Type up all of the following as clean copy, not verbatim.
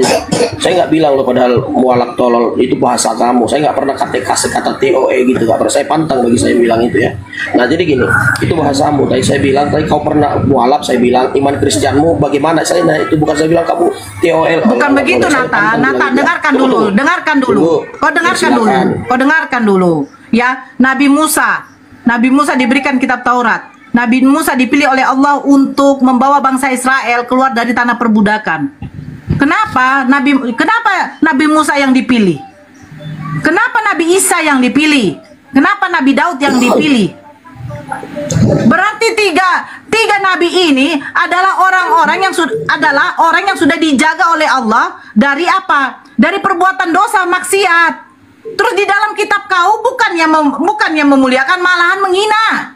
betul. Saya nggak bilang lo padahal mualaf tolol itu bahasa kamu. Saya nggak pernah kasih kata TOE gitu, nggak pernah. Saya pantang bagi saya bilang itu ya. Nah jadi gini, itu bahasamu. Tadi saya bilang, tadi kau pernah mualaf, saya bilang iman Kristianmu bagaimana? Saya nah, itu bukan saya bilang kamu TOL. Bukan begitu Nata. Nata dengarkan dulu, dengarkan dulu. Kau dengarkan dulu. Kau dengarkan dulu. Ya, Nabi Musa diberikan kitab Taurat. Nabi Musa dipilih oleh Allah untuk membawa bangsa Israel keluar dari tanah perbudakan. Kenapa Nabi Musa yang dipilih? Kenapa Nabi Isa yang dipilih? Kenapa Nabi Daud yang dipilih? Berarti tiga nabi ini adalah orang yang sudah dijaga oleh Allah dari apa? Dari perbuatan dosa maksiat. Terus di dalam kitab kau bukannya memuliakan, malahan menghina.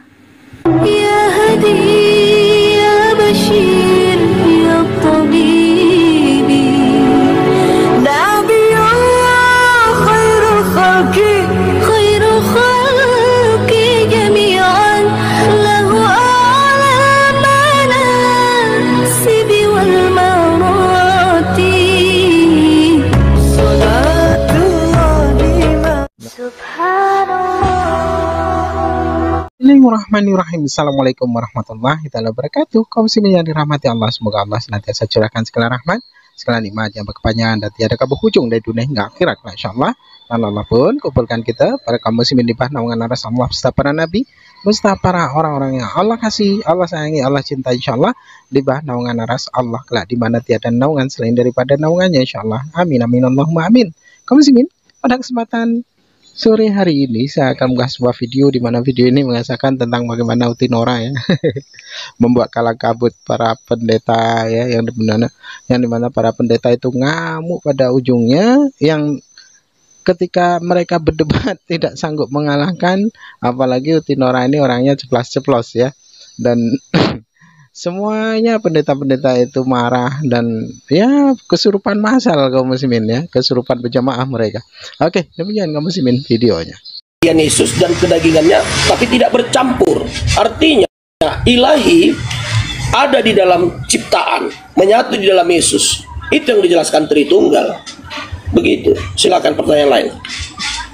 Ya Hadi ya Bashir ya Tabibi Nabi Allah khairul khalqi jami'an lahu a'la manasibi wal marati salatullahi subhanallah. Bismillahirrahmanirrahim. Assalamualaikum warahmatullahi wabarakatuh. Kaum muslimin yang dirahmati Allah, semoga Allah senantiasa curahkan segala rahmat, segala nikmat yang berkepanjangan dan tiada berhujung dari dunia hingga akhirat, insyaallah. Dan Allah pun kumpulkan kita para kaum muslimin di bawah naungan aras Allah beserta para nabi, beserta para orang-orang yang Allah kasih, Allah sayangi, Allah cinta, insyaallah, di bawah naungan aras Allah kelak di mana tiada naungan selain daripada naungannya, insyaallah. Amin amin Allahumma amin. Kaum muslimin, pada kesempatan sore hari ini saya akan mengunggah sebuah video di mana video ini mengisahkan tentang bagaimana Utinora ya membuat kalang kabut para pendeta ya, yang dimana para pendeta itu ngamuk pada ujungnya, yang ketika mereka berdebat tidak sanggup mengalahkan, apalagi Utinora ini orangnya ceplas-ceplos ya, dan semuanya pendeta-pendeta itu marah dan ya kesurupan massal kaum muslimin ya, kesurupan berjamaah mereka. Oke, demikian kaum muslimin videonya. Yesus dan kedagingannya tapi tidak bercampur. Artinya ilahi ada di dalam ciptaan, menyatu di dalam Yesus. Itu yang dijelaskan Tritunggal. Begitu. Silakan pertanyaan lain.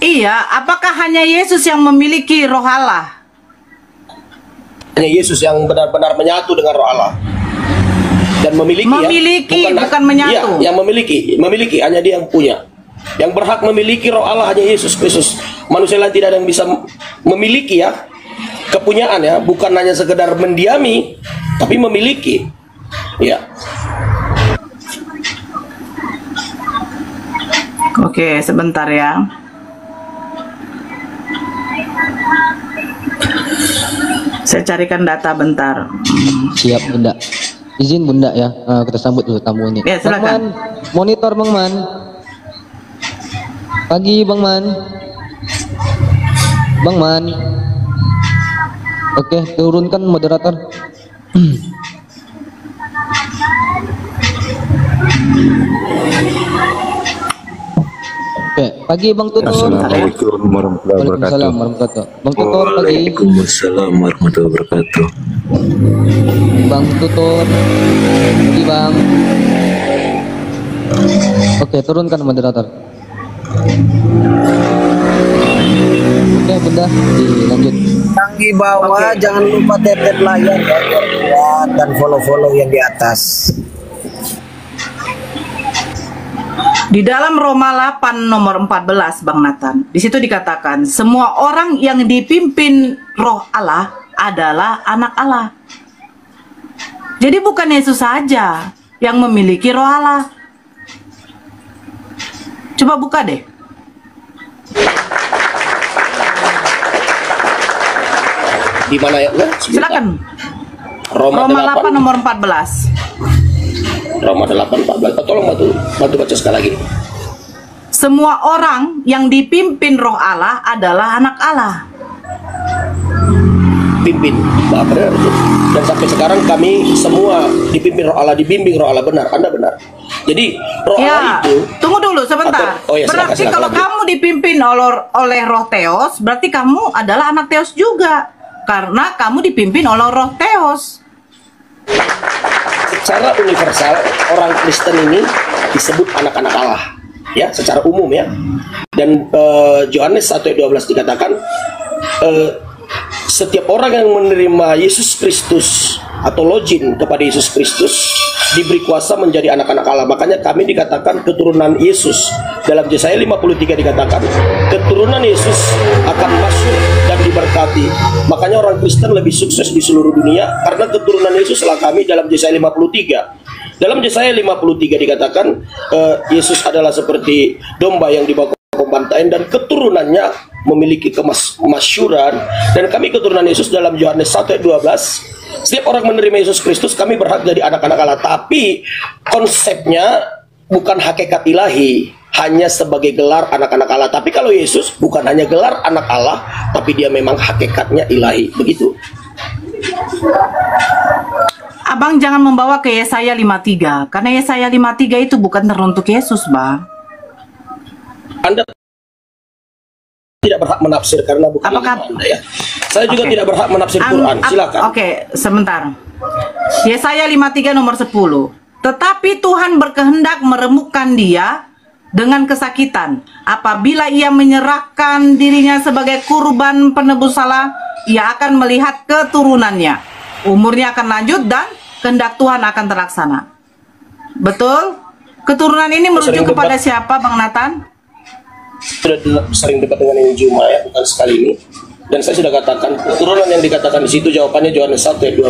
Iya, apakah hanya Yesus yang memiliki roh Allah? Hanya Yesus yang benar-benar menyatu dengan roh Allah dan memiliki ya, bukan menyatu ya, yang memiliki hanya dia yang punya, yang berhak memiliki roh Allah hanya Yesus Kristus. Manusia lain tidak ada yang bisa memiliki ya kepunyaan ya, bukan hanya sekedar mendiami tapi memiliki ya. Oke, sebentar ya. Saya carikan data bentar. Siap Bunda. Izin Bunda ya, kita sambut dulu tamu ini. Ya, silakan. Bang Man, monitor Bang Man. Pagi Bang Man. Bang Man. Oke, turunkan moderator. Oke, pagi Bang Tutur. Assalamualaikum warahmatullahi wabarakatuh. Waalaikumsalam warahmatullahi wabarakatuh. Bang Tutur pagi. Waalaikumsalam warahmatullahi wabarakatuh. Bang Tutur. Pagi Bang. Oke, turunkan moderator. Oke Bunda, dilanjut. Yang di bawah jangan lupa tap layar ya, dan follow yang di atas. Di dalam Roma 8 nomor 14 Bang Nathan, di situ dikatakan semua orang yang dipimpin roh Allah adalah anak Allah. Jadi bukan Yesus saja yang memiliki roh Allah. Coba buka deh. Di mana ya? Silakan. Roma 8 nomor 14. Roma 8:14. Tolong bantu baca sekali lagi. Semua orang yang dipimpin roh Allah adalah anak Allah. Pimpin, benar itu. Dan sampai sekarang kami semua dipimpin roh Allah, dibimbing roh Allah, benar. Anda benar. Jadi roh Allah itu. Tunggu dulu sebentar. Berarti kalau kamu dipimpin oleh roh Theos, berarti kamu adalah anak Theos juga, karena kamu dipimpin oleh roh Theos. Secara universal orang Kristen ini disebut anak-anak Allah, ya, secara umum ya. Dan Yohanes 1:12 dikatakan setiap orang yang menerima Yesus Kristus atau login kepada Yesus Kristus diberi kuasa menjadi anak-anak Allah. Makanya kami dikatakan keturunan Yesus. Dalam Yesaya 53 dikatakan keturunan Yesus akan masuk dan diberkati. Makanya orang Kristen lebih sukses di seluruh dunia karena keturunan Yesuslah kami dalam Yesaya 53. Dalam Yesaya 53 dikatakan Yesus adalah seperti domba yang dibawa ke pembantaian dan keturunannya memiliki kemasyuran. Dan kami keturunan Yesus dalam Yohanes 1:12. Setiap orang menerima Yesus Kristus, kami berhak jadi anak-anak Allah. Tapi konsepnya bukan hakikat ilahi, hanya sebagai gelar anak-anak Allah. Tapi kalau Yesus bukan hanya gelar anak Allah, tapi dia memang hakikatnya ilahi. Begitu. Abang jangan membawa ke Yesaya 53, karena Yesaya 53 itu bukan teruntuk Yesus, Bang. Anda tidak berhak menafsir karena bukan Apakah Anda, ya. Saya juga tidak berhak menafsir Quran. Silakan. Oke, sebentar. Yesaya 53 nomor 10. Tetapi Tuhan berkehendak meremukkan dia dengan kesakitan. Apabila ia menyerahkan dirinya sebagai kurban penebus salah, ia akan melihat keturunannya. Umurnya akan lanjut dan kehendak Tuhan akan terlaksana. Betul? Keturunan ini merujuk kepada siapa, Bang Nathan? Sudah sering debat dengan ini Juma, ya, bukan sekali ini. Dan saya sudah katakan keturunan yang dikatakan di situ jawabannya Yohanes 1:12,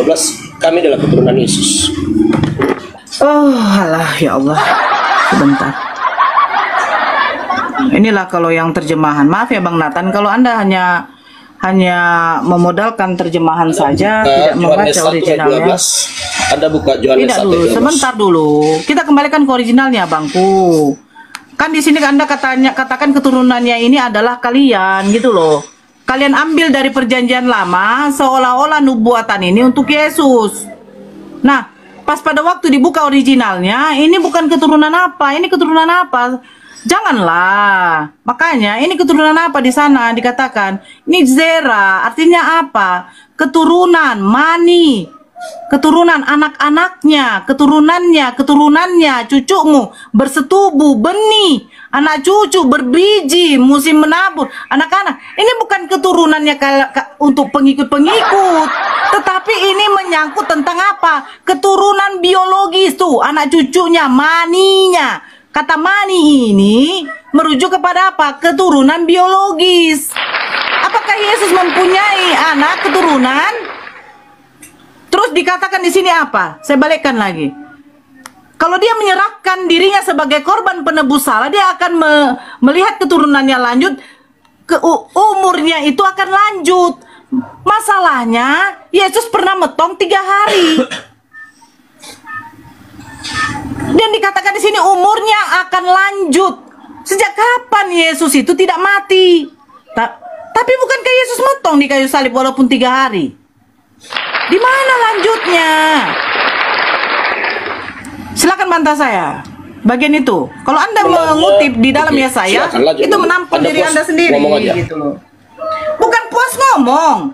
kami adalah keturunan Yesus. Oh, alah ya Allah. Sebentar. Inilah kalau yang terjemahan. Maaf ya Bang Nathan, kalau Anda hanya memodalkan terjemahan saja, tidak membaca originalnya. Anda buka Yohanes 1:12. Tidak dulu, sebentar dulu. Kita kembalikan ke originalnya, Bangku. Kan di sini Anda katakan keturunannya ini adalah kalian, gitu loh. Kalian ambil dari perjanjian lama seolah-olah nubuatan ini untuk Yesus. Nah, pas pada waktu dibuka originalnya, ini bukan keturunan apa, ini keturunan apa? Janganlah. Makanya ini keturunan apa di sana dikatakan? Ini zera, artinya apa? Keturunan, mani. Keturunan anak-anaknya, keturunannya, cucumu bersetubuh, benih, anak cucu berbiji, musim menabur, anak-anak. Ini bukan keturunannya untuk pengikut-pengikut, tetapi ini menyangkut tentang apa? Keturunan biologis tuh, anak cucunya, maninya. Kata mani ini merujuk kepada apa? Keturunan biologis. Apakah Yesus mempunyai anak keturunan? Terus dikatakan di sini apa? Saya balikkan lagi. Kalau dia menyerahkan dirinya sebagai korban penebus salah, dia akan melihat keturunannya lanjut, umurnya itu akan lanjut. Masalahnya, Yesus pernah metong 3 hari. Dan dikatakan di sini umurnya akan lanjut. Sejak kapan Yesus itu tidak mati? Tapi bukankah Yesus metong di kayu salib walaupun 3 hari? Di mana lanjutnya? Silakan bantah saya. Bagian itu. Kalau Anda mengutip di dalam Yesaya, itu menampung diri Anda sendiri gitu loh. Bukan puas ngomong.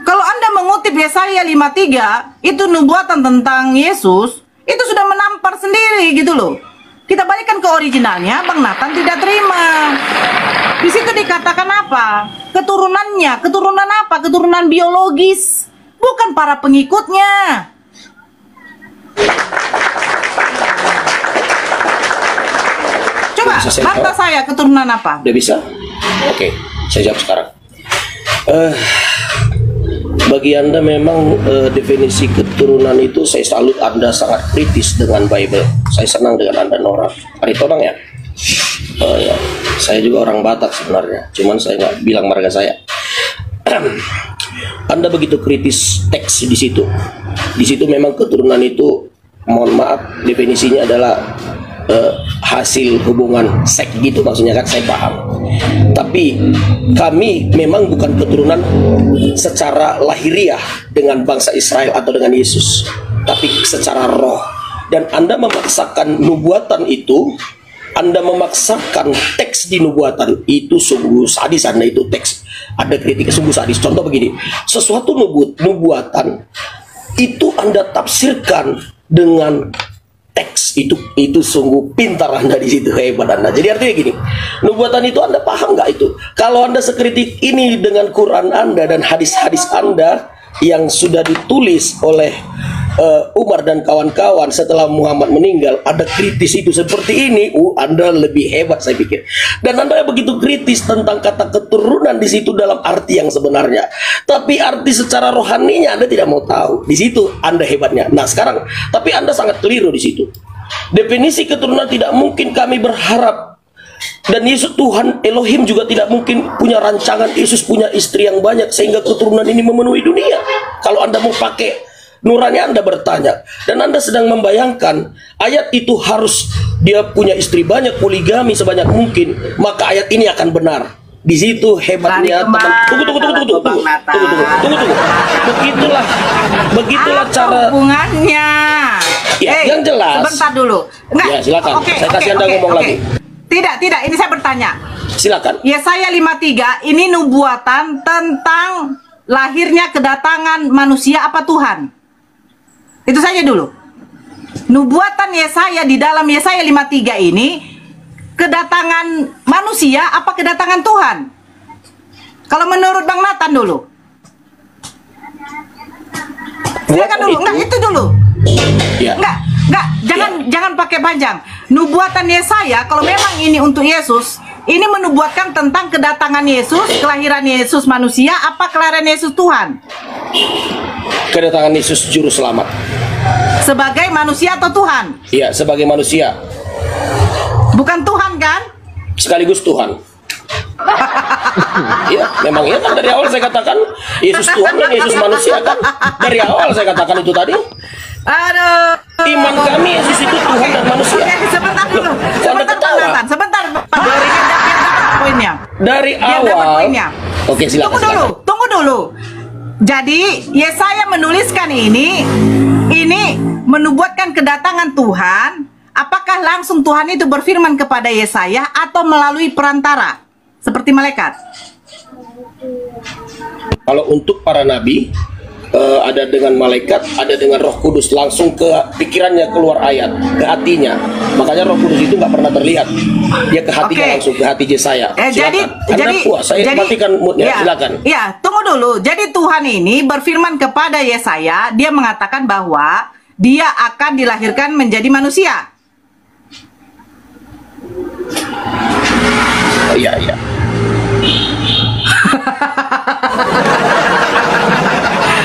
Kalau Anda mengutip Yesaya 53, itu nubuatan tentang Yesus, itu sudah menampar sendiri gitu loh. Kita balikkan ke originalnya, Bang Nathan tidak terima. Di situ dikatakan apa? Keturunannya, keturunan apa? Keturunan biologis. Bukan para pengikutnya. Coba, bantah saya keturunan apa? Udah bisa? Oke, saya jawab sekarang. Bagi Anda memang definisi keturunan itu saya salut Anda sangat kritis dengan Bible. Saya senang dengan Anda Nora. Aritonang ya? Ya, saya juga orang Batak sebenarnya. Cuman saya nggak bilang marga saya. Anda begitu kritis teks di situ. Di situ memang keturunan itu, mohon maaf, definisinya adalah hasil hubungan seks gitu maksudnya kan, saya paham. Tapi kami memang bukan keturunan secara lahiriah dengan bangsa Israel atau dengan Yesus, tapi secara roh. Dan Anda memaksakan nubuatan itu, Anda memaksakan teks di nubuatan itu, sungguh sadis. Anda itu teks, ada kritik sungguh sadis. Contoh begini, sesuatu nubuatan itu Anda tafsirkan dengan teks itu sungguh pintar Anda di situ, hebat Anda. Jadi artinya gini, nubuatan itu Anda paham nggak itu? Kalau Anda sekritik ini dengan Quran Anda dan hadis-hadis Anda yang sudah ditulis oleh Umar dan kawan-kawan setelah Muhammad meninggal, ada kritis itu seperti ini, Anda lebih hebat saya pikir. Dan Anda begitu kritis tentang kata keturunan di situ dalam arti yang sebenarnya, tapi arti secara rohaninya Anda tidak mau tahu. Di situ Anda hebatnya. Nah sekarang, tapi Anda sangat keliru di situ. Definisi keturunan tidak mungkin kami berharap. Dan Yesus Tuhan Elohim juga tidak mungkin punya rancangan Yesus punya istri yang banyak sehingga keturunan ini memenuhi dunia. Kalau Anda mau pakai nurani Anda bertanya, dan Anda sedang membayangkan ayat itu harus dia punya istri banyak, poligami sebanyak mungkin, maka ayat ini akan benar. Di situ hebatnya teman. Tunggu. Begitulah cara hubungannya. Ya, yang jelas. Sebentar dulu. Enggak. Ya, silakan. Saya kasih Anda ngomong lagi. Tidak, ini saya bertanya. Silakan. Yesaya 53 ini nubuatan tentang lahirnya kedatangan manusia apa Tuhan? Itu saja dulu. Nubuatan Yesaya di dalam Yesaya 53 ini kedatangan manusia apa kedatangan Tuhan? Kalau menurut Bang Nathan dulu. Silakan dulu. Enggak, itu dulu. Ya. Enggak, jangan pakai panjang. Nubuatan Yesaya kalau memang ini untuk Yesus, ini menubuatkan tentang kedatangan Yesus, kelahiran Yesus manusia apa kelahiran Yesus Tuhan? Kedatangan Yesus juru selamat. Sebagai manusia atau Tuhan? Iya, sebagai manusia. Bukan Tuhan kan? Sekaligus Tuhan. Ya, memang ya kan dari awal saya katakan Yesus Tuhan dan Yesus manusia kan. Dari awal saya katakan itu tadi. Aduh. Iman kami Yesus itu Tuhan dan manusia. Oke, sebentar dulu. Sebentar, Nathan. Sebentar. Biar dapat poinnya. Dari Biar dapat awal. poinnya. Oke, silakan. Tunggu dulu. Jadi Yesaya menuliskan ini menubuatkan kedatangan Tuhan. Apakah langsung Tuhan itu berfirman kepada Yesaya atau melalui perantara seperti malaikat? Kalau untuk para nabi ada dengan malaikat, ada dengan Roh Kudus, langsung ke pikirannya keluar ayat, ke hatinya. Makanya Roh Kudus itu nggak pernah terlihat, dia ke hatinya langsung ke hati Yesaya. Jadi puas, saya matikan moodnya, silakan. Ya, tunggu dulu. Jadi Tuhan ini berfirman kepada Yesaya, dia mengatakan bahwa dia akan dilahirkan menjadi manusia. Iya.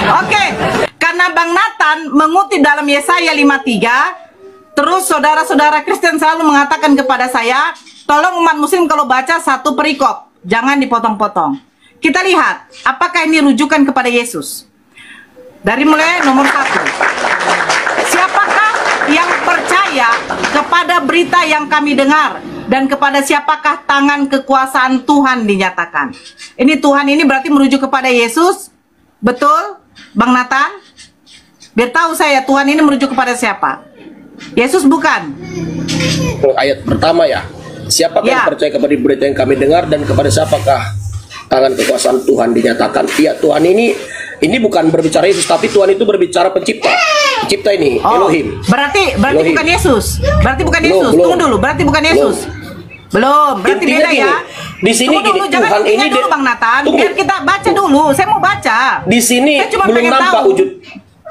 Oke, karena Bang Nathan mengutip dalam Yesaya 53, terus saudara-saudara Kristen selalu mengatakan kepada saya, tolong umat muslim kalau baca satu perikop, jangan dipotong-potong. Kita lihat, apakah ini rujukan kepada Yesus? Dari mulai nomor 1. Siapakah yang percaya kepada berita yang kami dengar? Dan kepada siapakah tangan kekuasaan Tuhan dinyatakan? Ini Tuhan ini berarti merujuk kepada Yesus? Betul, Bang Nathan? Biar tahu saya Tuhan ini merujuk kepada siapa? Yesus bukan? Ayat pertama ya. Siapakah yang percaya kepada berita yang kami dengar dan kepada siapakah tangan kekuasaan Tuhan dinyatakan? Ya, Tuhan ini bukan berbicara Yesus, tapi Tuhan itu berbicara pencipta. Pencipta ini Elohim. Berarti Elohim. bukan Yesus. Berarti bukan Yesus. Belum. Tunggu dulu, berarti bukan Yesus. Belum. Berarti Intinya beda gini, ya. di sini Tunggu dulu, gini, jangan Tuhan intinya ini dulu Bang Nathan. Tunggu. Biar kita baca dulu. Saya mau baca. Di sini Saya cuma belum pengen nampak tahu. wujud.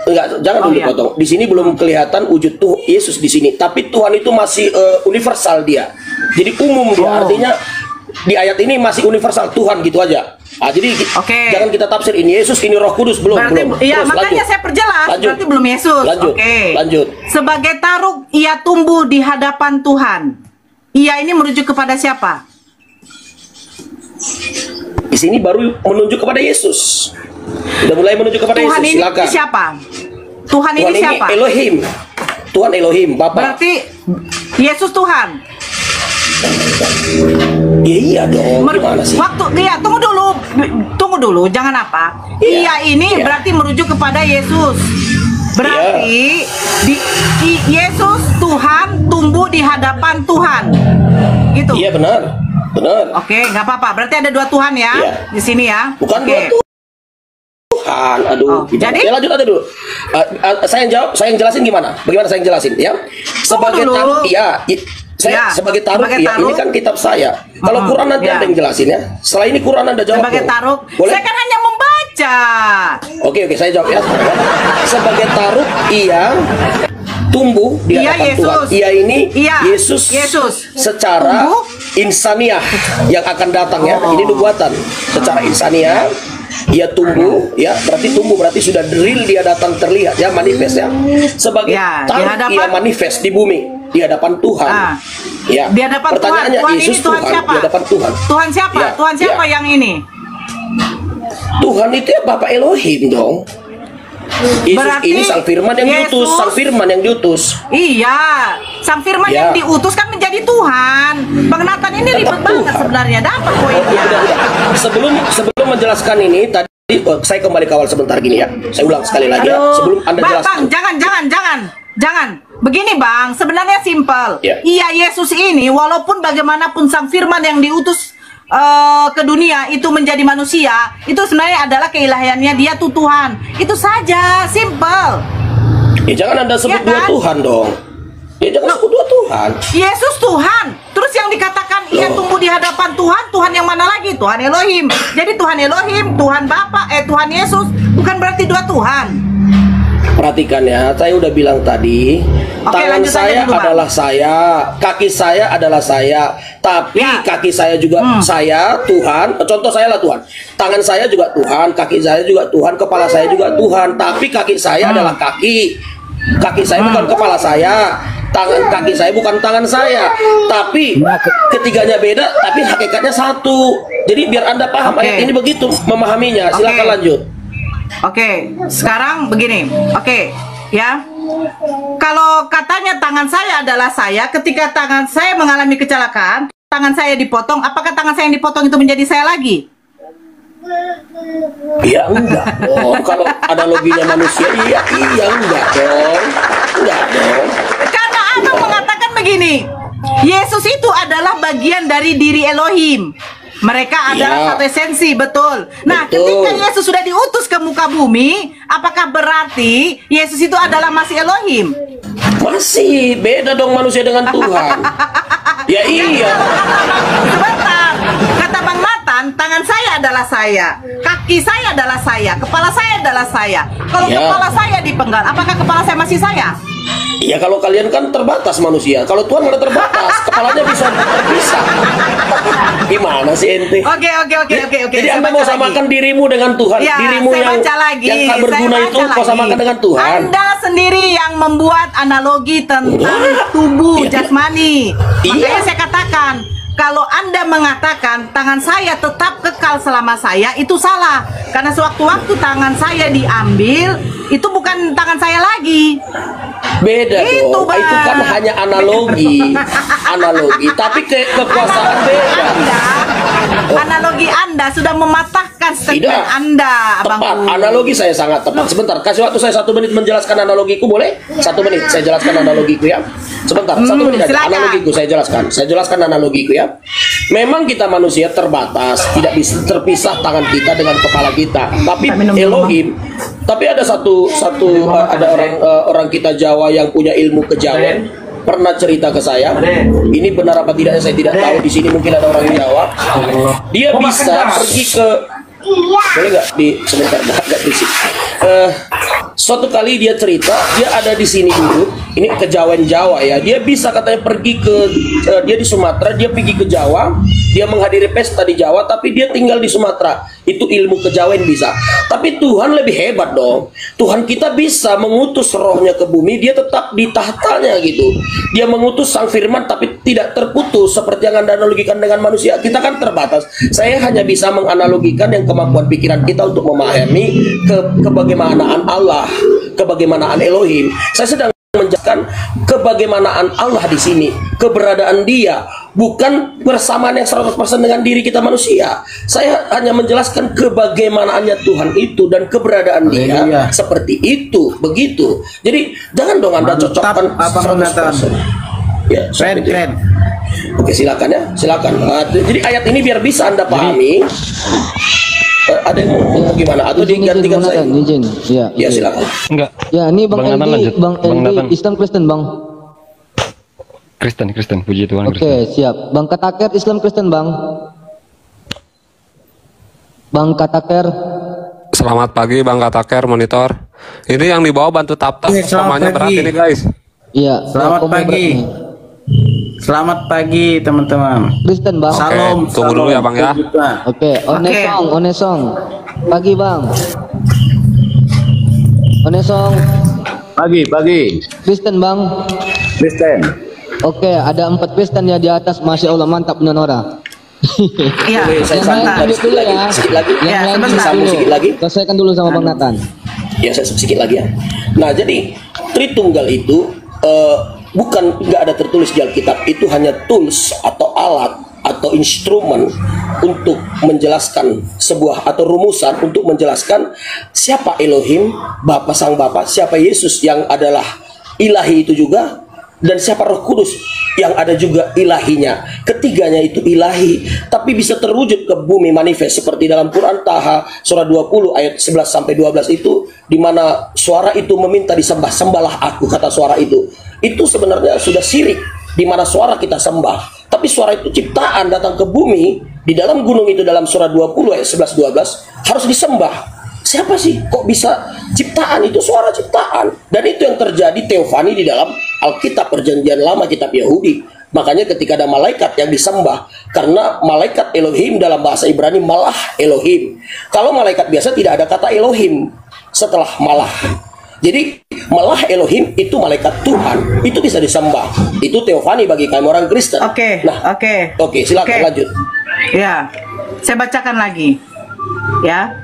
Enggak, jangan dulu potong. Di sini belum kelihatan wujud tuh Yesus di sini. Tapi Tuhan itu masih universal dia. Jadi umum dia. Artinya di ayat ini masih universal Tuhan gitu aja. Jadi jangan kita tafsir ini Yesus, ini Roh Kudus, belum. Iya, Terus, makanya lanjut. saya perjelas. Lanjut. Berarti belum Yesus. Lanjut. Sebagai taruk ia tumbuh di hadapan Tuhan. Ia ini merujuk kepada siapa? Di sini baru menunjuk kepada Yesus. Udah mulai menunjuk kepada Tuhan Yesus. ini Silakan. siapa? Tuhan ini siapa? Elohim. Tuhan Elohim, Bapa. Berarti Yesus Tuhan. Ya, iya dong. Gimana sih? Tunggu dulu, jangan apa? Ia ini berarti merujuk kepada Yesus. Berarti Yesus Tuhan tumbuh di hadapan Tuhan. Gitu. Iya benar. Benar. Oke, nggak apa-apa. Berarti ada dua Tuhan ya di sini ya. Bukan dua Bukan, aduh. Jadi? Ya lanjut aja dulu. Saya yang jawab, saya yang jelasin gimana? Bagaimana saya yang jelasin ya? Sebagai dulu. taruh, saya Ya, sebagai taruh, sebagai ini taruh. kan kitab saya. Kalau Quran nanti Ya. ada yang jelasin ya. Setelah ini Quran Anda jawab. Sebagai dong. taruh, Boleh? saya kan hanya membaca. Oke, saya jawab ya. Sebagai taruh, ia tumbuh di Iya, hadapan Yesus. Tuhan. Ia ini Iya, Yesus secara Tumbuh. insaniah yang akan datang ya. Ini nubuatan. Secara insaniah ia tumbuh ya, berarti sudah real, dia datang terlihat ya, manifest ya. Sebagai Ya, di taruh, hadapan- ia manifest di bumi di hadapan Tuhan. Ah. Ya. Di hadapan Tuhan. Pertanyaannya, Tuhan Yesus ini Tuhan siapa? di hadapan Tuhan. Tuhan siapa? Ya, Tuhan siapa ya. yang ini? Tuhan itu ya Bapak Elohim dong. Yesus Berarti ini sang firman yang diutus, Yesus- sang firman yang diutus. Iya, sang firman Ya. yang diutus kan menjadi Tuhan. Bang Nathan ini Tetap ribet banget Tuhan. sebenarnya. Ada apa poinnya? Sebelum menjelaskan ini tadi saya kembali ke awal sebentar gini ya. Saya ulang sekali lagi ya. Aduh. Sebelum Anda Bang, jelaskan. jangan. Begini Bang, sebenarnya simpel. Ya. Iya, Yesus ini walaupun bagaimanapun sang firman yang diutus ke dunia itu menjadi manusia, itu sebenarnya adalah keilahiannya, dia tuh Tuhan. Itu saja, simpel. Ya jangan Anda sebut Ya dua kan? Tuhan dong. Ya jangan sebut dua Tuhan. Yesus Tuhan. Terus yang dikatakan ia Loh. tumbuh di hadapan Tuhan, Tuhan yang mana lagi? Tuhan Elohim. Jadi Tuhan Elohim, Tuhan Bapa, Tuhan Yesus bukan berarti dua Tuhan. Perhatikan ya, saya udah bilang tadi, Oke, tangan lanjut aja saya dulu, Bang. adalah saya, kaki saya adalah saya, tapi Ya. kaki saya juga saya, Tuhan. Contoh saya lah Tuhan. Tangan saya juga Tuhan, kaki saya juga Tuhan, kepala saya juga Tuhan, tapi kaki saya adalah kaki. Kaki saya bukan kepala saya, tangan kaki saya bukan tangan saya, tapi ketiganya beda, tapi hakikatnya satu. Jadi biar Anda paham Oke. ayat ini begitu memahaminya. Silakan Oke. lanjut. Oke, sekarang begini. Oke, ya. Kalau katanya tangan saya adalah saya, ketika tangan saya mengalami kecelakaan, tangan saya dipotong, apakah tangan saya yang dipotong itu menjadi saya lagi? Ya enggak dong. Kalau analoginya manusia, iya enggak dong. Enggak dong. Karena Abang mengatakan begini, Yesus itu adalah bagian dari diri Elohim. Mereka adalah Ya. satu esensi, betul. Nah, Betul. ketika Yesus sudah diutus ke muka bumi, apakah berarti Yesus itu adalah masih Elohim? Masih beda dong manusia dengan Tuhan. Ya iya. Sebentar, kata Bang Nathan, tangan saya adalah saya, kaki saya adalah saya, kepala saya adalah saya. Kalau Ya. kepala saya dipenggal, apakah kepala saya masih saya? Iya kalau kalian kan terbatas manusia. Kalau Tuhan nggak terbatas, kepalanya bisa terpisah. Gimana sih ente? Oke. Jadi saya Anda mau baca samakan lagi. dirimu dengan Tuhan, Ya, dirimu saya yang baca lagi. yang tak Saya berguna baca itu kau lagi. samakan dengan Tuhan. Anda sendiri yang membuat analogi tentang tubuh Iya. jasmani. Makanya Iya. saya katakan, kalau Anda mengatakan tangan saya tetap kekal selama saya, itu salah. Karena sewaktu-waktu tangan saya diambil, itu bukan tangan saya lagi. Beda Itu, dong. Bang. Itu kan hanya analogi. Analogi, tapi kekuasaan beda. Analogi Anda sudah mematahkan statement Tidak. Anda, Tepat, Abangku. analogi saya sangat tepat. Sebentar, kasih waktu saya 1 menit menjelaskan analogiku, boleh? 1 menit, saya jelaskan analogiku ya. Sebentar, 1 menit aja. silakan. Analogiku saya jelaskan. Saya jelaskan analogiku ya. Memang kita manusia terbatas, tidak bisa terpisah tangan kita dengan kepala kita. Tapi minum dulu, Elohim, tapi ada satu ada orang kita Jawa yang punya ilmu kejawen pernah cerita ke saya. Ini benar apa tidaknya saya tidak tahu. Di sini mungkin ada orang Jawa. Dia bisa pergi ke, boleh nggak di sebentar, agak berisik. Suatu kali dia cerita, dia ada di sini dulu. Ini kejawen Jawa ya. Dia bisa katanya pergi ke, dia di Sumatera, dia pergi ke Jawa, dia menghadiri pesta di Jawa, tapi dia tinggal di Sumatera. Itu ilmu kejawen bisa. Tapi Tuhan lebih hebat dong. Tuhan kita bisa mengutus rohnya ke bumi, dia tetap di tahtanya gitu. Dia mengutus sang firman tapi tidak terputus seperti yang Anda analogikan dengan manusia. Kita kan terbatas. Saya hanya bisa menganalogikan yang kemampuan pikiran kita untuk memahami kebagaimanaan Allah, kebagaimanaan Elohim. Saya sedang menjelaskan kebagaimanaan Allah di sini, keberadaan Dia, bukan bersamaan yang 100% dengan diri kita manusia. Saya hanya menjelaskan kebagaimanaannya Tuhan itu dan keberadaan Dia seperti itu, begitu. Jadi jangan dong Anda cocokkan 100%. Ya, Keren, seperti itu. keren. Oke, silakan ya, silakan. Jadi ayat ini biar bisa Anda pahami. Ada yang mau gimana? Atau Izin, digantikan Bang saya? Nathan, izin. Ya, Ya oke. silakan. Enggak. Ya, ini Bang Bang Nathan LD, lanjut. Bang Bang Nathan. LD, Islam Kristen, Bang. Kristen, puji Tuhan Oke, Kristen. siap. Bang Kataker, Islam Kristen, Bang. Bang Kataker. Selamat pagi Bang Kataker monitor. Ini yang di bawah bantu tap-tap, namanya berat ini guys. Iya, Selamat komnya berat pagi. nih. Selamat pagi teman-teman. Kristen, Bang. Salam. tunggu dulu ya, Bang, ya. Puji Tuhan. Oke, Onesong. Pagi, Bang. Onesong. Pagi. Kristen, Bang. Kristen. Oke, ada 4 Kristen ya di atas. Masya Allah, mantap benar Nora. Iya, Boleh saya Yang lain sambung duduk dulu ya. sedikit lagi. Yang Ya, lain sebentar. duduk Sambung dulu. sedikit lagi. Selesaikan dulu sama Bang Nathan. Ya saya sedikit lagi ya. Nah jadi Tritunggal itu bukan nggak ada tertulis di Alkitab, itu hanya tools atau alat atau instrumen untuk menjelaskan sebuah atau rumusan untuk menjelaskan siapa Elohim, Bapa Sang Bapa, siapa Yesus yang adalah ilahi itu juga, dan siapa Roh Kudus yang ada juga ilahinya. Ketiganya itu ilahi, tapi bisa terwujud ke bumi manifest seperti dalam Quran Taha surah 20 ayat 11 sampai 12 itu, di mana suara itu meminta disembah, sembahlah aku, kata suara itu. Itu sebenarnya sudah syirik, di mana suara kita sembah, tapi suara itu ciptaan datang ke bumi di dalam gunung itu dalam surah 20 ayat 11 12 harus disembah. Siapa sih kok bisa ciptaan? Itu suara ciptaan, dan itu yang terjadi teofani di dalam Alkitab Perjanjian Lama, kitab Yahudi. Makanya ketika ada malaikat yang disembah, karena malaikat Elohim dalam bahasa Ibrani malah Elohim. Kalau malaikat biasa tidak ada kata Elohim setelah malah. Jadi malah Elohim itu malaikat Tuhan, itu bisa disembah. Itu teofani bagi kami orang Kristen. Oke, Nah, oke. silakan Oke. lanjut. Ya, saya bacakan lagi. Ya,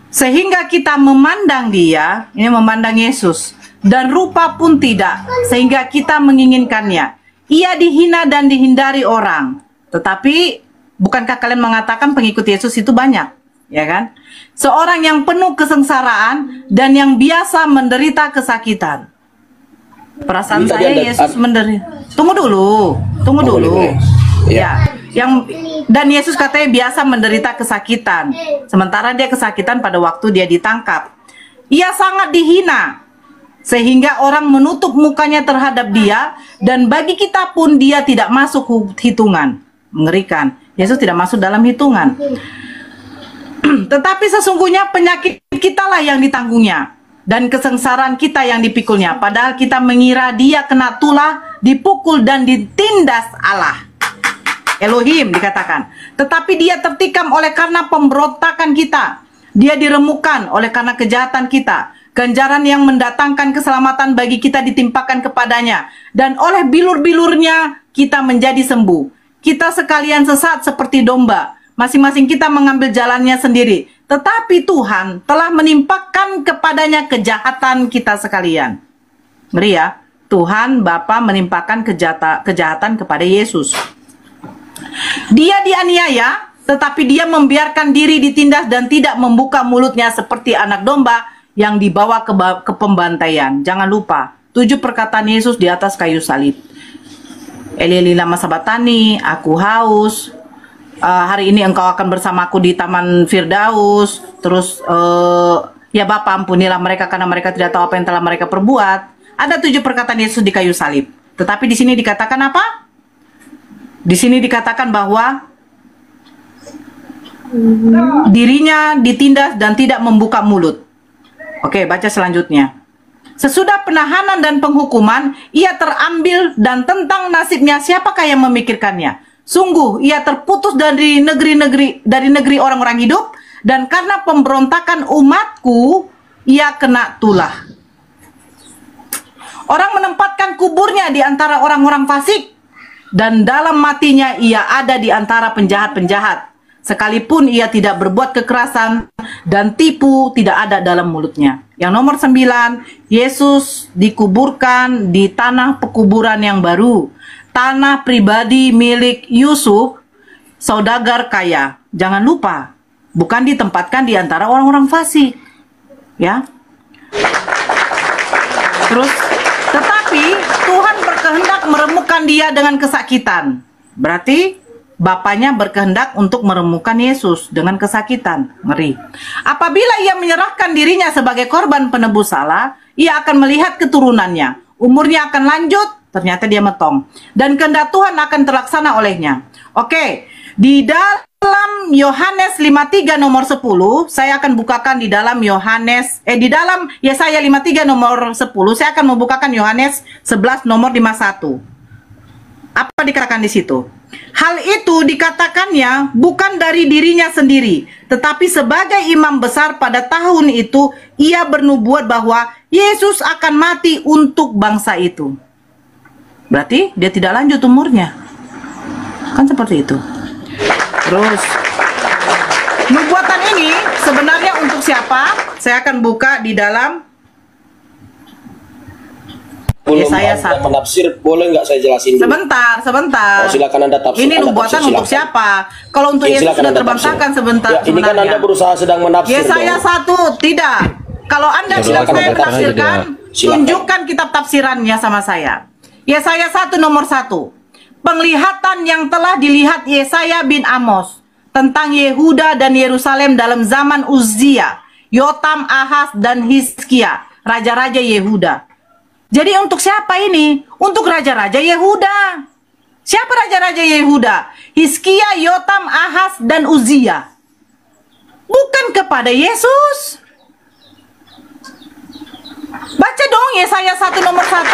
sehingga kita memandang dia, ini memandang Yesus, dan rupa pun tidak, sehingga kita menginginkannya. Ia dihina dan dihindari orang. Tetapi, bukankah kalian mengatakan pengikut Yesus itu banyak? Ya kan? Seorang yang penuh kesengsaraan dan yang biasa menderita kesakitan. Perasaan Bisa saya dianda- Yesus menderita. Tunggu dulu. boleh. Ya, dan Yesus katanya biasa menderita kesakitan. Sementara dia kesakitan pada waktu dia ditangkap. Ia sangat dihina sehingga orang menutup mukanya terhadap dia, dan bagi kita pun dia tidak masuk hitungan. Mengerikan. Yesus tidak masuk dalam hitungan. Tetapi sesungguhnya penyakit kitalah yang ditanggungnya, dan kesengsaraan kita yang dipikulnya. Padahal kita mengira dia kena tulah, dipukul dan ditindas Allah. Elohim dikatakan. Tetapi dia tertikam oleh karena pemberontakan kita. Dia diremukkan oleh karena kejahatan kita. Ganjaran yang mendatangkan keselamatan bagi kita ditimpakan kepadanya. Dan oleh bilur-bilurnya kita menjadi sembuh. Kita sekalian sesat seperti domba. Masing-masing kita mengambil jalannya sendiri. Tetapi Tuhan telah menimpakan kepadanya kejahatan kita sekalian. Ngeri ya. Tuhan Bapa menimpakan kejahatan kepada Yesus. Dia dianiaya, tetapi dia membiarkan diri ditindas dan tidak membuka mulutnya seperti anak domba yang dibawa ke pembantaian. Jangan lupa, 7 perkataan Yesus di atas kayu salib. Eli lama sabatani, aku haus. Hari ini engkau akan bersamaku di Taman Firdaus. Terus, ya Bapa ampunilah mereka karena mereka tidak tahu apa yang telah mereka perbuat. Ada 7 perkataan Yesus di kayu salib. Tetapi di sini dikatakan apa? Di sini dikatakan bahwa dirinya ditindas dan tidak membuka mulut. Oke, baca selanjutnya. Sesudah penahanan dan penghukuman, ia terambil, dan tentang nasibnya siapakah yang memikirkannya? Sungguh ia terputus dari negeri orang-orang hidup, dan karena pemberontakan umatku ia kena tulah. Orang menempatkan kuburnya di antara orang-orang fasik, dan dalam matinya ia ada di antara penjahat-penjahat. Sekalipun ia tidak berbuat kekerasan dan tipu tidak ada dalam mulutnya. Yang nomor 9, Yesus dikuburkan di tanah pekuburan yang baru, tanah pribadi milik Yusuf, saudagar kaya. Jangan lupa, bukan ditempatkan di antara orang-orang fasik. Ya. Terus, tetapi Tuhan berkehendak meremukkan dia dengan kesakitan. Berarti Bapaknya berkehendak untuk meremukkan Yesus dengan kesakitan. Ngeri. Apabila ia menyerahkan dirinya sebagai korban penebus salah, ia akan melihat keturunannya. Umurnya akan lanjut, ternyata dia metong. Dan kehendak Tuhan akan terlaksana olehnya. Oke, di dalam Yohanes 53 nomor 10, saya akan bukakan di dalam di dalam Yesaya 53 nomor 10, saya akan membukakan Yohanes 11 nomor 51. Apa dikatakan di situ? Hal itu dikatakannya bukan dari dirinya sendiri, tetapi sebagai imam besar pada tahun itu, ia bernubuat bahwa Yesus akan mati untuk bangsa itu. Berarti dia tidak lanjut umurnya. Kan seperti itu. Terus, nubuatan ini sebenarnya untuk siapa? Saya akan buka di dalam Yesaya 1. Menafsir, boleh nggak saya jelasin dulu? Sebentar. Oh, silakan Anda tafsir. Ini nubuatan untuk siapa? Kalau untuk Yesus sudah terbantahkan sebentar. Ya, ini kan Anda berusaha sedang menafsir. Yesaya 1 tidak. Kalau Anda tidak saya menafsirkan, tunjukkan kitab tafsirannya sama saya. Yesaya 1 nomor 1. Penglihatan yang telah dilihat Yesaya bin Amos tentang Yehuda dan Yerusalem dalam zaman Uzia, Yotam, Ahaz, dan Hizkia, raja-raja Yehuda. Jadi untuk siapa ini? Untuk raja-raja Yehuda. Siapa raja-raja Yehuda? Hizkia, Yotam, Ahaz, dan Uzia. Bukan kepada Yesus. Baca dong Yesaya 1 nomor 1.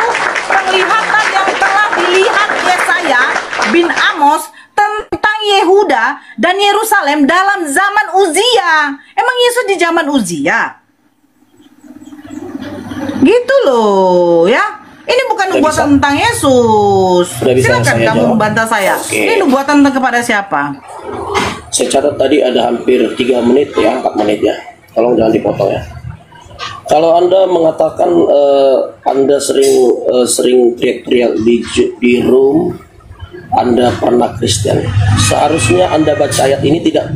Penglihatan yang telah dilihat Yesaya bin Amos tentang Yehuda dan Yerusalem dalam zaman Uzia. Emang Yesus di zaman Uzia? Gitu loh ya. Ini bukan nubuatan tentang Yesus. Silakan kamu membantah saya. Ini nubuatan kepada siapa? Saya catat tadi ada hampir 3 menit ya, 4 menit ya. Tolong jangan dipotong ya. Kalau Anda mengatakan Anda sering teriak-teriak di room, Anda pernah Kristen, seharusnya Anda baca ayat ini tidak.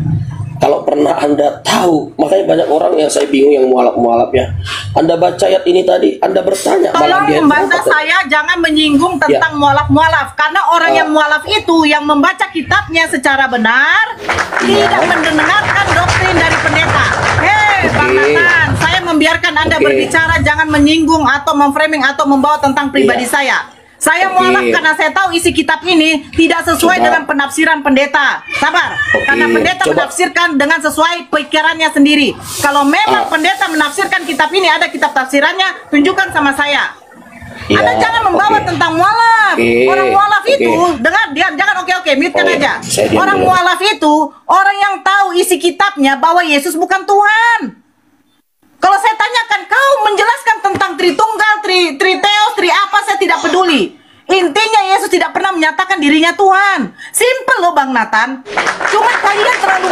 Kalau pernah Anda tahu, makanya banyak orang yang saya bingung yang mualaf-mualaf ya. Anda baca ayat ini tadi, Anda bertanya. Tolong membantah saya, jangan menyinggung tentang mualaf-mualaf. Karena orang yang mualaf itu yang membaca kitabnya secara benar, tidak mendengarkan doktrin dari pendeta. Hei, Bang Nathan, saya membiarkan Anda berbicara, jangan menyinggung atau memframing atau membawa tentang pribadi saya. Saya mualaf karena saya tahu isi kitab ini tidak sesuai dengan penafsiran pendeta. Sabar, karena pendeta menafsirkan dengan sesuai pikirannya sendiri. Kalau memang pendeta menafsirkan kitab ini, ada kitab tafsirannya, tunjukkan sama saya. Anda jangan membawa tentang mualaf. Orang mualaf itu, dengar, jangan mute-kan aja. Orang mualaf itu, orang yang tahu isi kitabnya bahwa Yesus bukan Tuhan. Kalau saya tanyakan, kau menjelaskan tentang Tritunggal, Triteos, apa, saya tidak peduli. Intinya Yesus tidak pernah menyatakan dirinya Tuhan. Simple loh Bang Nathan. Cuma kalian terlalu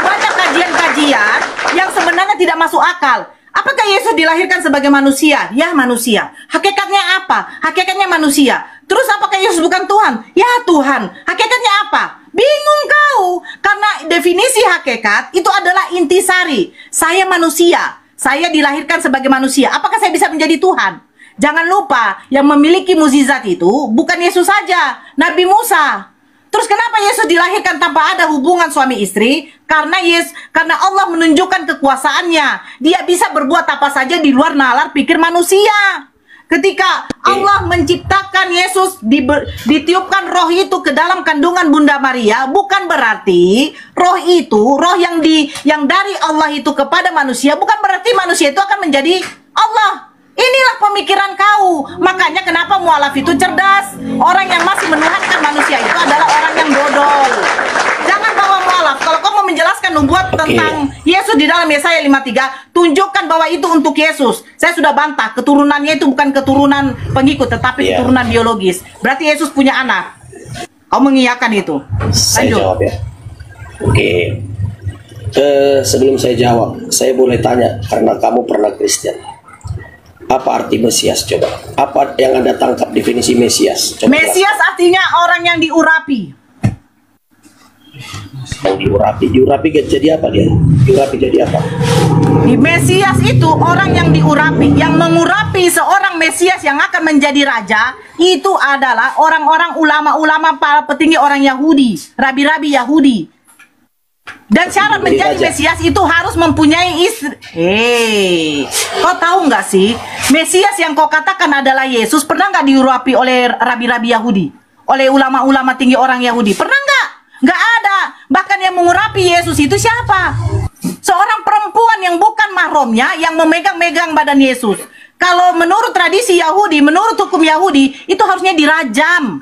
banyak kajian-kajian yang sebenarnya tidak masuk akal. Apakah Yesus dilahirkan sebagai manusia? Ya, manusia. Hakikatnya apa? Hakikatnya manusia. Terus apakah Yesus bukan Tuhan? Ya, Tuhan. Hakikatnya apa? Bingung kau. Karena definisi hakikat itu adalah intisari. Saya manusia. Saya dilahirkan sebagai manusia. Apakah saya bisa menjadi Tuhan? Jangan lupa, yang memiliki mukjizat itu bukan Yesus saja, Nabi Musa. Terus kenapa Yesus dilahirkan tanpa ada hubungan suami istri? Karena Allah menunjukkan kekuasaannya. Dia bisa berbuat apa saja di luar nalar pikir manusia. Ketika Allah menciptakan Yesus, ditiupkan roh itu ke dalam kandungan Bunda Maria, bukan berarti roh itu, roh yang dari Allah itu kepada manusia, bukan berarti manusia itu akan menjadi Allah. Inilah pemikiran kau. Makanya kenapa mualaf itu cerdas. Orang yang masih menuhankan manusia itu adalah orang yang dodol. Jangan bawa mualaf. Kalau kau mau menjelaskan nubuat tentang Yesus di dalam Yesaya 53, tunjukkan bahwa itu untuk Yesus. Saya sudah bantah, keturunannya itu bukan keturunan pengikut, tetapi keturunan biologis. Berarti Yesus punya anak. Kau mengiyakan itu. Saya jawab ya. Sebelum saya jawab, saya boleh tanya, karena kamu pernah Kristen. Apa arti Mesias? Coba. Apa yang Anda tangkap definisi Mesias? Coba Mesias artinya orang yang diurapi. yang diurapi jadi apa dia? Diurapi jadi apa? Di Mesias itu orang yang diurapi, yang mengurapi seorang Mesias yang akan menjadi raja, itu adalah orang-orang ulama-ulama, para petinggi orang Yahudi, rabi-rabi Yahudi. Dan syarat menjadi Mesias itu harus mempunyai istri. Kau tahu nggak sih, Mesias yang kau katakan adalah Yesus pernah nggak diurapi oleh rabi-rabi Yahudi, oleh ulama-ulama tinggi orang Yahudi? Pernah nggak? Nggak ada. Bahkan yang mengurapi Yesus itu siapa? Seorang perempuan yang bukan mahramnya yang memegang-megang badan Yesus. Kalau menurut tradisi Yahudi, menurut hukum Yahudi, itu harusnya dirajam.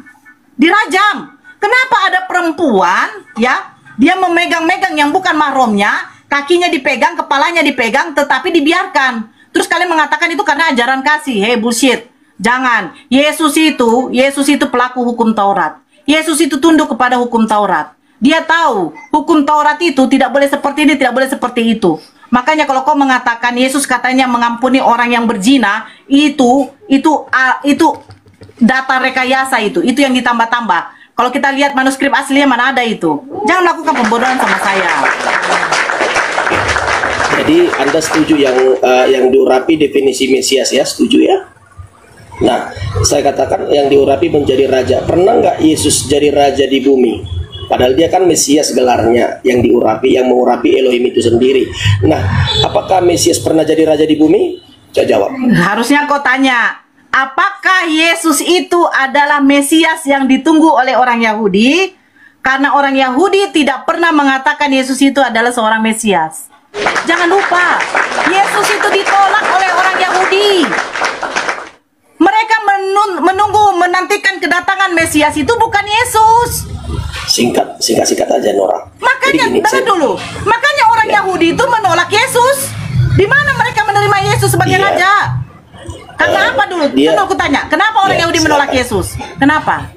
Dirajam. Kenapa ada perempuan, ya, dia memegang-megang yang bukan mahramnya, kakinya dipegang, kepalanya dipegang, tetapi dibiarkan. Terus kalian mengatakan itu karena ajaran kasih. Hey, bullshit. Jangan. Yesus itu pelaku hukum Taurat. Yesus itu tunduk kepada hukum Taurat. Dia tahu hukum Taurat itu tidak boleh seperti ini, tidak boleh seperti itu. Makanya kalau kau mengatakan Yesus katanya mengampuni orang yang berzina, itu data rekayasa itu yang ditambah-tambah. Kalau kita lihat manuskrip aslinya mana ada itu. Jangan melakukan pembodohan sama saya. Jadi Anda setuju yang diurapi definisi Mesias ya, setuju ya? Nah, saya katakan yang diurapi menjadi raja. Pernah nggak Yesus jadi raja di bumi? Padahal dia kan Mesias gelarnya, yang diurapi, yang mengurapi Elohim itu sendiri. Nah, apakah Mesias pernah jadi raja di bumi? Saya jawab. Harusnya kau tanya, apakah Yesus itu adalah Mesias yang ditunggu oleh orang Yahudi? Karena orang Yahudi tidak pernah mengatakan Yesus itu adalah seorang Mesias. Jangan lupa, Yesus itu ditolak oleh orang Yahudi. Mereka menantikan kedatangan Mesias itu bukan Yesus. Singkat aja Nora. Makanya dulu. Makanya orang Yahudi itu menolak Yesus. Di mana mereka menerima Yesus sebagai raja? Karena apa dulu? Tunggu aku tanya. Kenapa orang Yahudi menolak Yesus? Kenapa?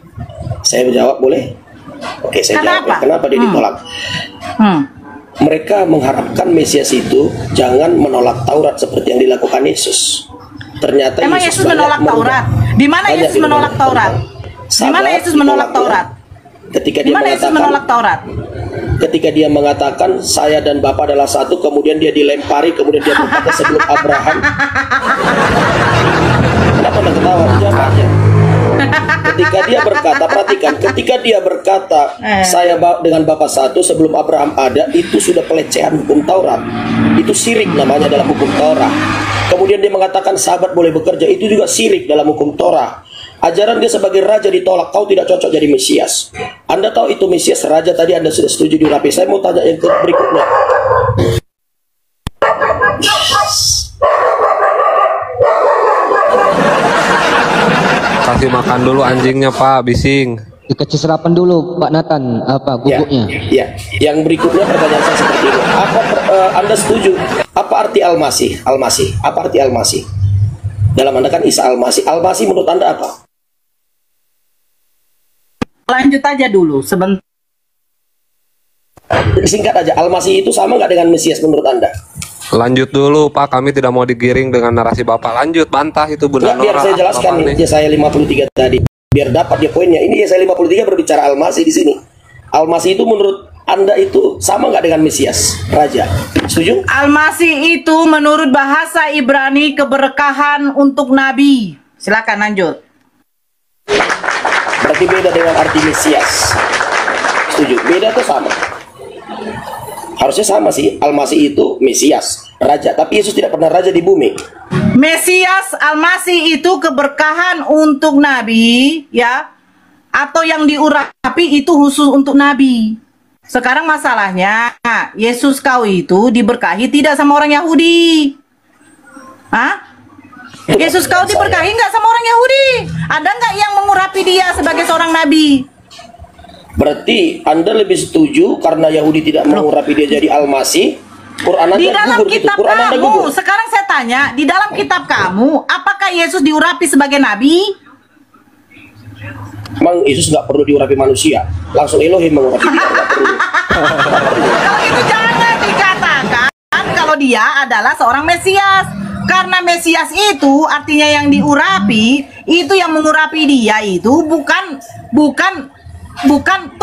Saya menjawab boleh? Oke, saya jawab. Kenapa dia ditolak? Mereka mengharapkan Mesias itu jangan menolak Taurat seperti yang dilakukan Yesus. Ternyata emang Yesus menolak Taurat? Di mana Yesus menolak Taurat? Di mana Yesus menolak Taurat? Ketika dia ketika dia mengatakan saya dan Bapa adalah satu, kemudian dia dilempari, kemudian dia berkata sebelum Abraham. Kenapa Anda ketawa? Jawab aja. Ketika dia berkata, perhatikan, ketika dia berkata saya dengan Bapa satu sebelum Abraham ada, itu sudah pelecehan hukum Taurat. Itu syirik namanya dalam hukum Taurat. Kemudian dia mengatakan sahabat boleh bekerja, itu juga syirik dalam hukum Taurat. Ajaran dia sebagai raja ditolak, kau tidak cocok jadi Mesias. Anda tahu itu Mesias raja, tadi Anda sudah setuju diurapi. Saya mau tanya yang berikutnya. Kasih makan dulu anjingnya Pak, bising. Dikasih serapan dulu Pak Nathan, apa guguknya? Ya. Yang berikutnya pertanyaan saya seperti ini. Apa Anda setuju? Apa arti Al-Masih? Apa arti Al-Masih? Dalam Anda kan Isa Al-Masih. Al-Masih menurut Anda apa? Lanjut aja dulu sebentar. Singkat aja, Al-Masih itu sama nggak dengan Mesias menurut Anda? Lanjut dulu Pak, kami tidak mau digiring dengan narasi Bapak. Lanjut, bantah itu Bunda Nora. Biar saya jelaskan nih, Yesaya 53 tadi. Biar dapat dia poinnya. Ini Yesaya 53 berbicara Al-Masih di sini. Al-Masih itu menurut Anda itu sama nggak dengan Mesias, Raja? Setuju? Al-Masih itu menurut bahasa Ibrani keberkahan untuk Nabi. Silakan lanjut. Berarti beda dengan arti Mesias. Setuju? Beda atau sama? Harusnya sama sih. Al-Masih itu Mesias, Raja. Tapi Yesus tidak pernah Raja di bumi. Mesias, Al-Masih itu keberkahan untuk Nabi, ya. Atau yang diurapi itu khusus untuk Nabi. Sekarang masalahnya, Yesus kau itu diberkahi tidak sama orang Yahudi. Hah? Yesus kau diberkahi nggak sama orang Yahudi? Ada nggak yang mengurapi dia sebagai seorang nabi? Berarti Anda lebih setuju karena Yahudi tidak mengurapi dia jadi Al-Masih. Quran Anda di dalam gugur kitab gitu. Quran Anda kamu, gugur. sekarang saya tanya, di dalam kitab kamu, apakah Yesus diurapi sebagai nabi? Emang Yesus nggak perlu diurapi manusia, langsung Elohim mengurapi dia. Kalau itu jangan dikatakan kalau dia adalah seorang Mesias. Karena Mesias itu artinya yang diurapi, itu yang mengurapi dia itu bukan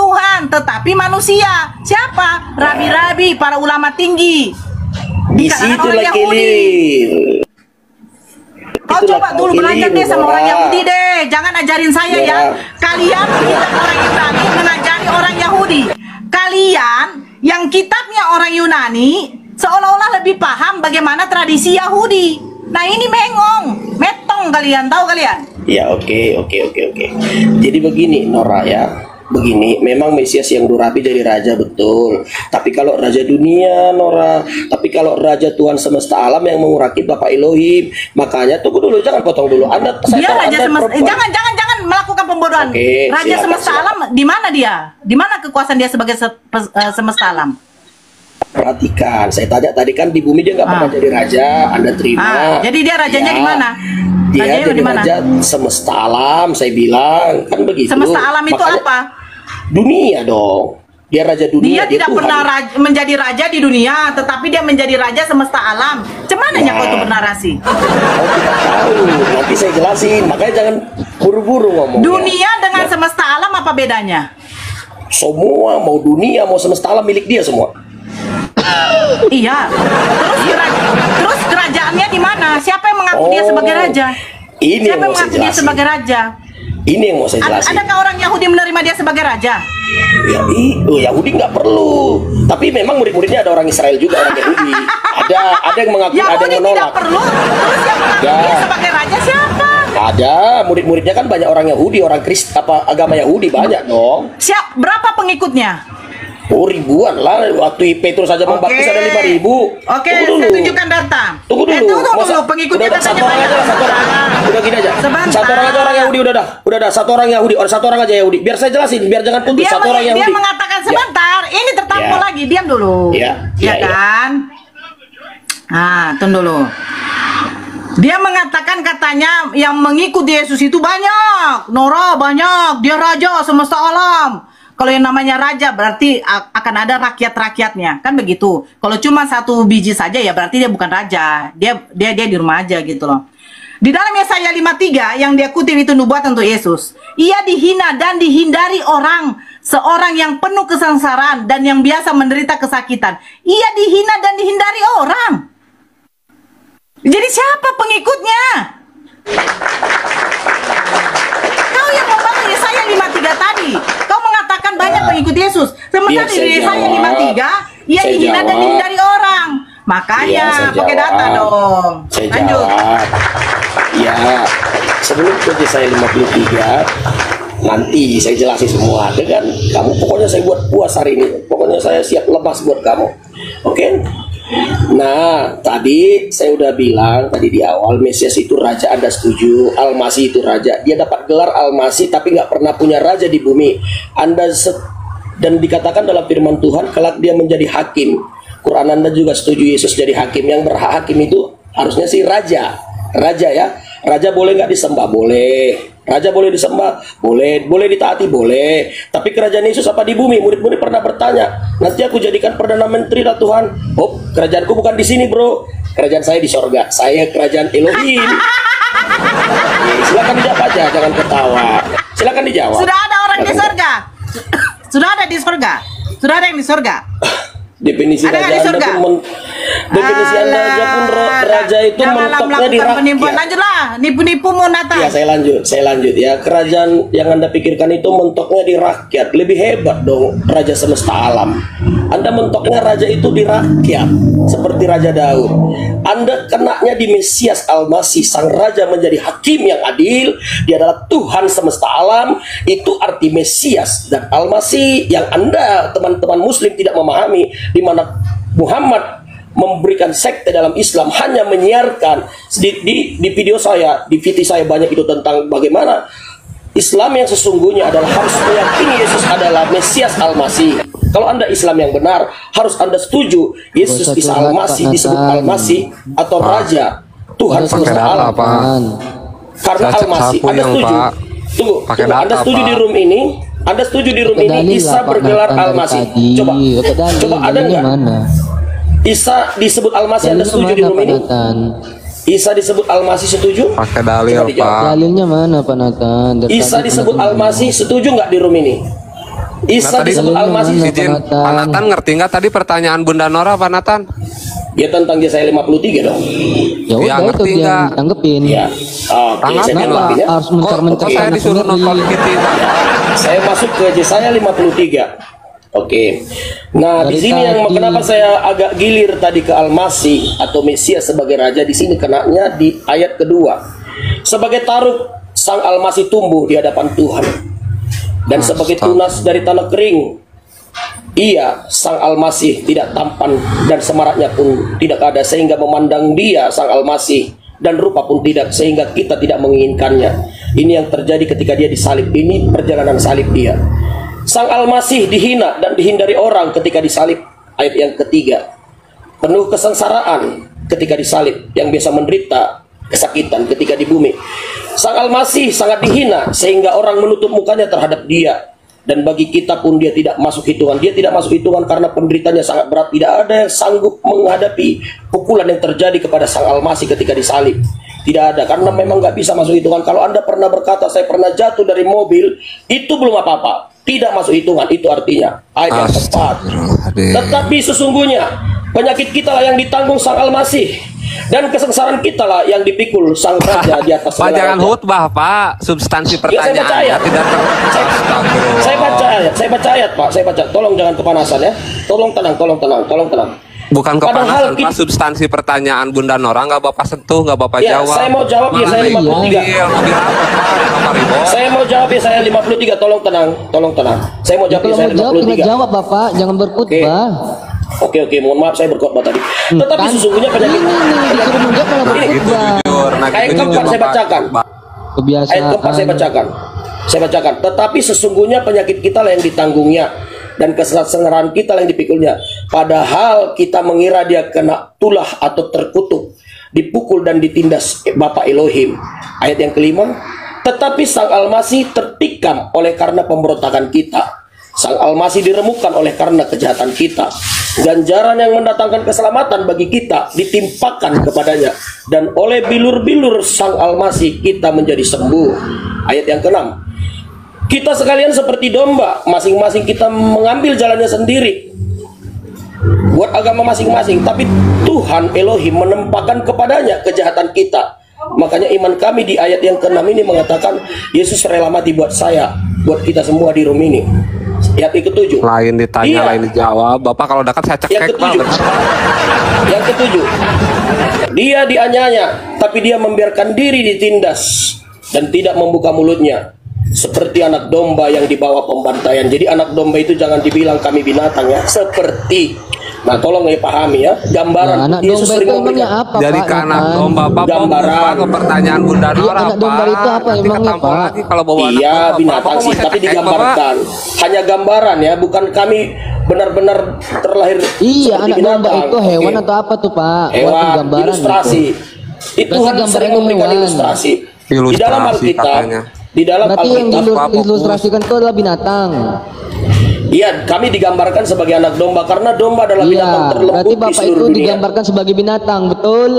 Tuhan, tetapi manusia. Siapa? Rabi-rabi, para ulama tinggi. Di kalangan situ orang lah Yahudi. kelir. Kau Itulah coba kau dulu belajar keliru, deh sama orang Nora. Yahudi deh. Jangan ajarin saya ya. Ya. Kalian kitab orang Yunani mengajari orang Yahudi. Kalian yang kitabnya orang Yunani seolah-olah lebih paham bagaimana tradisi Yahudi. Nah ini mengong, metong kalian, tahu kalian? Ya oke. Jadi begini Nora ya. Begini, memang Mesias yang durapi jadi raja betul. Tapi kalau raja dunia, Nora, tapi kalau raja Tuhan semesta alam yang mengurapi Bapak Elohim, makanya tunggu dulu, jangan potong dulu. Dia raja semesta, jangan melakukan pembodohan. Oke, raja silakan, semesta silakan. alam, di mana dia? Di mana kekuasaan dia sebagai semesta alam? Perhatikan, saya tanya tadi kan di bumi dia nggak pernah jadi raja, Anda terima. Jadi dia rajanya di mana? Dia Rajanya jadi di mana? raja semesta alam, saya bilang kan begitu. Semesta alam itu Makanya- apa? Dunia dong. Dia raja dunia. Dia tidak Tuhan. pernah menjadi raja di dunia, tetapi dia menjadi raja semesta alam. Cemananya kau itu bernarasi? Kau tidak tahu. Nanti saya jelasin. Makanya jangan buru-buru ngomong. Dunia dengan semesta alam apa bedanya? Semua mau dunia mau semesta alam milik dia semua. Iya. Terus kerajaannya di mana? Siapa yang mengaku dia sebagai raja? Ini Siapa yang yang mau saya mengaku dia jelasin. sebagai raja? Ini yang mau saya jelasin. Adakah orang Yahudi menerima dia sebagai raja? Ya, Yahudi nggak perlu. Tapi memang murid-muridnya ada orang Israel juga orang Yahudi. Ada yang mengaku, ada Yahudi yang tidak menolak. perlu. Terus yang mengaku Ya. dia sebagai raja siapa? Ada murid-muridnya kan banyak orang Yahudi, orang Kristen apa agama Yahudi banyak dong. Berapa pengikutnya? Oh ribuan lah. Waktu Petrus saja membaptis ada 5.000. Oke, Tunggu dulu. saya tunjukkan data. Tunggu dulu. Tunggu Masa- dulu, pengikutnya udah, datanya satu orang banyak. aja lah, satu orang. Udah gini aja. Sebentar. Satu orang aja orang Yahudi udah dah. Satu orang Yahudi, satu orang aja Yahudi. Biar saya jelasin, biar jangan putus. Dia, Satu orang Yahudi. dia mengatakan sebentar, ini tertampol Ya. lagi, diam dulu. Ya, Ya ya. kan? Tunggu dulu. Dia mengatakan katanya yang mengikuti Yesus itu banyak. Nora banyak, dia raja semesta alam. Kalau yang namanya raja berarti akan ada rakyat-rakyatnya, kan begitu. Kalau cuma satu biji saja ya berarti dia bukan raja. Dia di rumah aja gitu loh. Di dalam Yesaya 53 yang dia kutip itu nubuatan untuk Yesus. Ia dihina dan dihindari orang, seorang yang penuh kesengsaraan dan yang biasa menderita kesakitan. Ia dihina dan dihindari orang. Jadi siapa pengikutnya? Kau yang membangun Yesaya 53 tadi. Kau mengatakan banyak pengikut Yesus. Sementara Biar di saya Yesaya jawab. 53 ia Saya dihina dan jawab. dihindari orang. Iya, Makanya saya pakai data jawab. dong. Saya Lanjut. jawab. Ya, sebelum ke Yesaya 53 nanti saya jelasin semua dengan kamu. Pokoknya saya buat puas hari ini. Pokoknya saya siap lepas buat kamu. Oke? Nah, tadi saya udah bilang tadi di awal Mesias itu raja, Anda setuju? Al-Masih itu raja. Dia dapat gelar Al-Masih tapi nggak pernah punya raja di bumi. Dan dikatakan dalam firman Tuhan kelak dia menjadi hakim. Quran Anda juga setuju Yesus jadi hakim. Yang berhak hakim itu harusnya si raja. Raja ya. Raja boleh nggak disembah? Boleh. Raja boleh disembah? Boleh. Boleh ditaati? Boleh. Tapi kerajaan Yesus apa di bumi? Murid-murid pernah bertanya. Nanti aku jadikan Perdana Menteri lah Tuhan. Oh, kerajaanku bukan di sini bro. Kerajaan saya di sorga. Saya kerajaan Elohim. Silakan dijawab aja, jangan ketawa. Silakan dijawab. Sudah ada orang di surga. Sudah ada di surga. Sudah ada yang di surga. Definisi Ada nggak di raja Anda surga? pun definisi Anda aja pun raja itu Janganlah mentoknya di melakukan penipuan. rakyat. Lanjutlah, nipu-nipumu Nathan. Ya saya lanjut ya. Kerajaan yang Anda pikirkan itu mentoknya di rakyat. Lebih hebat dong raja semesta alam. Anda mentoknya raja itu di rakyat seperti Raja Daud. Anda kenaknya di Mesias Al-Masih, sang raja menjadi hakim yang adil. Dia adalah Tuhan semesta alam. Itu arti Mesias dan Al-Masih yang Anda teman-teman muslim tidak memahami, di mana Muhammad memberikan sekte dalam Islam hanya menyiarkan di video saya, di VT saya banyak itu tentang bagaimana Islam yang sesungguhnya adalah harus meyakini Yesus adalah Mesias Al-Masih. Kalau Anda Islam yang benar, harus Anda setuju Yesus Isa Al-Masih disebut Al-Masih atau Raja Tuhan semesta alam. Karena Al-Masih, Anda setuju? Tunggu, Anda setuju di room ini? Anda setuju di room ini Isa bergelar Al-Masih? Coba ada nggak? Isa disebut Al-Masih, Anda setuju di room ini? Isa disebut Al-Masih, setuju? Pakai dalil, Coba dijawab. Pak. Dalilnya mana Pak Nathan? Isa disebut Al-Masih, setuju nggak di room ini? Isa tadi disebut Al-Masih. izin, Pak Nathan ngerti nggak tadi pertanyaan Bunda Nora, Pak Nathan? Ya tentang Yesaya 53 dong. Ya Ya, udah itu ngerti dia nggak? tanggepin. Ya. Oke, Tangan saya nggak? tanggapin ya. Harus Kok mencar-mencar saya anak disuruh sendiri. nonton gitu? Saya masuk ke Yesaya 53. Oke. Nah, di Dari sini yang tadi. kenapa saya agak gilir tadi ke Al-Masih atau Mesias sebagai raja, di sini kenanya di ayat kedua. Sebagai taruk sang Al-Masih tumbuh di hadapan Tuhan. Dan sebagai tunas dari tanah kering, ia sang Al-Masih tidak tampan dan semaraknya pun tidak ada, sehingga memandang dia sang Al-Masih dan rupa pun tidak, sehingga kita tidak menginginkannya. Ini yang terjadi ketika dia disalib. Ini perjalanan salib dia. Sang Al-Masih dihina dan dihindari orang ketika disalib. Ayat yang ketiga, penuh kesengsaraan ketika disalib, yang biasa menderita kesakitan ketika di bumi. Sang Al-Masih sangat dihina sehingga orang menutup mukanya terhadap dia. Dan bagi kita pun dia tidak masuk hitungan. Dia tidak masuk hitungan karena penderitanya sangat berat. Tidak ada yang sanggup menghadapi pukulan yang terjadi kepada sang Al-Masih ketika disalib. Tidak ada, karena memang nggak bisa masuk hitungan. Kalau Anda pernah berkata, saya pernah jatuh dari mobil, itu belum apa-apa. Tidak masuk hitungan, itu artinya ayat yang tepat. Tetapi sesungguhnya penyakit kita lah yang ditanggung sang Al-Masih, dan kesengsaraan kita lah yang dipikul sang Raja di atas Pak, segala jangan raja. khutbah, Pak. Substansi Ya, saya baca ayat. pertanyaannya tidak Saya baca ayat, Pak. Saya baca. Tolong jangan kepanasan ya. Tolong tenang. Bukan Padahal kepanasan, Pak. Substansi pertanyaan Bunda Nora nggak Bapak sentuh, nggak Bapak Ya, jawab. saya mau jawab ya, saya 53. Mobil apa, Pak? Ribu. Saya mau jawab ya, saya 53. Tolong tenang. Saya mau jawab ya, Kalau saya mau jawab, kita 53. jawab Bapak, jangan berkhutbah. Oke, mohon maaf saya berkhotbah tadi. Tetapi Kan? sesungguhnya penyakit Ini disuruh menjawab malah Ini, Gitu berkhutbah. jujur. Nah, Ayat gitu keempat jujur, saya Bapak. bacakan. Kebiasaan. Ayat keempat saya bacakan. Tetapi sesungguhnya penyakit kita lah yang ditanggungnya, dan kesengsaraan kita lah yang dipikulnya. Padahal kita mengira dia kena tulah atau terkutuk, dipukul dan ditindas Bapa Elohim. Ayat yang kelima, tetapi sang Al-Masih tertikam oleh karena pemberontakan kita. Sang Al-Masih diremukkan oleh karena kejahatan kita. Ganjaran yang mendatangkan keselamatan bagi kita ditimpakan kepadanya, dan oleh bilur-bilur sang Al-Masih kita menjadi sembuh. Ayat yang keenam, kita sekalian seperti domba, masing-masing kita mengambil jalannya sendiri buat agama masing-masing, tapi Tuhan Elohim menempatkan kepadanya kejahatan kita. Makanya iman kami di ayat yang ke-6 ini mengatakan Yesus rela mati buat saya, buat kita semua di room ini. Ayat yang ke-7, Lain ditanya, Iya. lain dijawab. Bapak kalau dekat saya yang cekek, Pak. ke-7, yang ke-7, dia dianiaya, tapi dia membiarkan diri ditindas dan tidak membuka mulutnya, seperti anak domba yang dibawa pembantaian. Jadi anak domba itu jangan dibilang kami binatang ya, seperti. Nah, tolong ya pahami ya, gambaran Nah, anak Yesus domba sering itu emangnya memberikan apa, Jadi Pak? ke anak Nathan? domba, Bapak Gambaran. mau ke pertanyaan Bunda Iya, Nora, anak domba Pak. itu apa Nanti emangnya, ketampol Pak? lagi kalau bawa anak Iya, domba, Pak. binatang Bapak sih, mau tapi cekek, Bapak? digambarkan. Hanya gambaran ya, bukan kami benar-benar terlahir Iya, seperti anak domba binatang. itu hewan Oke. atau apa tuh, Pak? Buat Hewan, gambaran ilustrasi. gitu. Itu Berarti Tuhan sering gambarannya memberikan hewan. ilustrasi. Di dalam Ilustrasi Alkitab, katanya. di dalam Berarti yang Alkitab, Pak, diilustrasikan itu adalah binatang. iya, kami digambarkan sebagai anak domba karena domba adalah binatang Iya, terlembut berarti di Bapak seluruh itu dunia. digambarkan sebagai binatang, betul?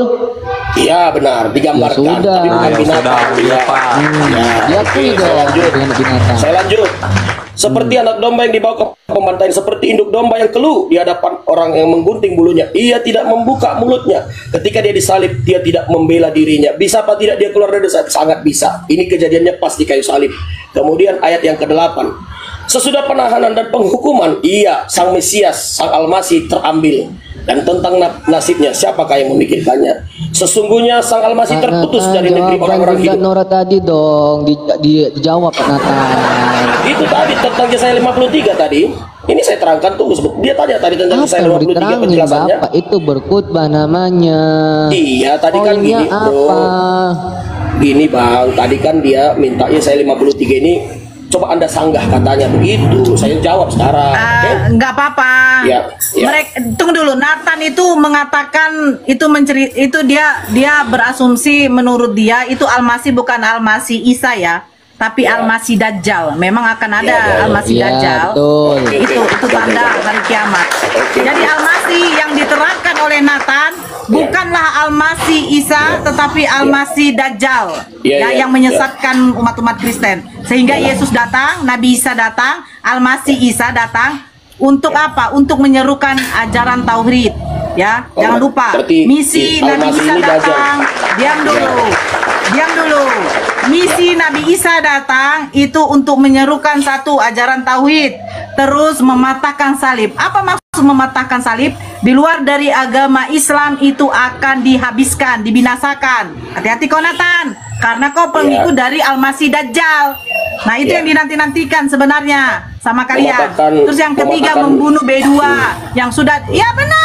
Iya, benar, digambarkan. Ya sudah. Tapi bukan Nah, ya binatang. sudah, Iya. iya, Pak. Ya, Diakui oke, dong lanjut. dengan binatang. Saya lanjut. Seperti anak domba yang dibawa ke pembantaian, seperti induk domba yang keluh di hadapan orang yang menggunting bulunya. Ia tidak membuka mulutnya. Ketika dia disalib, dia tidak membela dirinya. Bisa apa tidak dia keluar dari dosa? Sangat bisa. Ini kejadiannya pas di kayu salib. Kemudian ayat yang ke-8. Sesudah penahanan dan penghukuman, ia, sang Mesias, sang Al-Masih terambil. Dan tentang nasibnya, siapakah yang memikirkannya? Sesungguhnya sang Al-Masih terputus dari negeri jawaban orang-orang Bunda hidup. Nora tadi dong, dijawab Pak Nathan. Itu tadi tentang Yesaya 53 tadi. Ini saya terangkan tuh. Dia tanya tadi tentang Apa Yesaya yang 53 diterangin penjelasannya. Bapak? Itu berkhutbah namanya. Iya, tadi kan Poinnya gini, apa? bro. Gini bang, tadi kan dia minta Yesaya 53 ini coba Anda sanggah katanya begitu. Saya jawab sekarang. Oke? Nggak apa-apa. Ya, ya. Mereka tunggu dulu. Nathan itu mengatakan itu dia berasumsi menurut dia itu Al-Masih bukan Al-Masih Isa ya, tapi Al-Masih Dajjal. Memang akan ada Al-Masih Iya, Dajjal. betul. Itu tanda hari kiamat. Jadi Al-Masih yang diterangkan oleh Nathan bukanlah Al-Masih Isa, tetapi Al-Masih Dajjal, yang menyesatkan umat-umat Kristen. Sehingga Yesus datang, Nabi Isa datang, Al-Masih Isa datang untuk apa? Untuk menyerukan ajaran tauhid. Ya, jangan lupa. Misi Nabi Isa datang. Diam dulu. Misi Nabi Isa datang itu untuk menyerukan satu ajaran tauhid, terus mematahkan salib. Apa maksud mematahkan salib? Di luar dari agama Islam itu akan dihabiskan, dibinasakan. Hati-hati kau Nathan, karena kau pengikut dari Al-Masih Dajjal. Nah, itu yang dinanti-nantikan sebenarnya sama kalian. Terus yang ketiga membunuh B2 yang sudah, ya benar.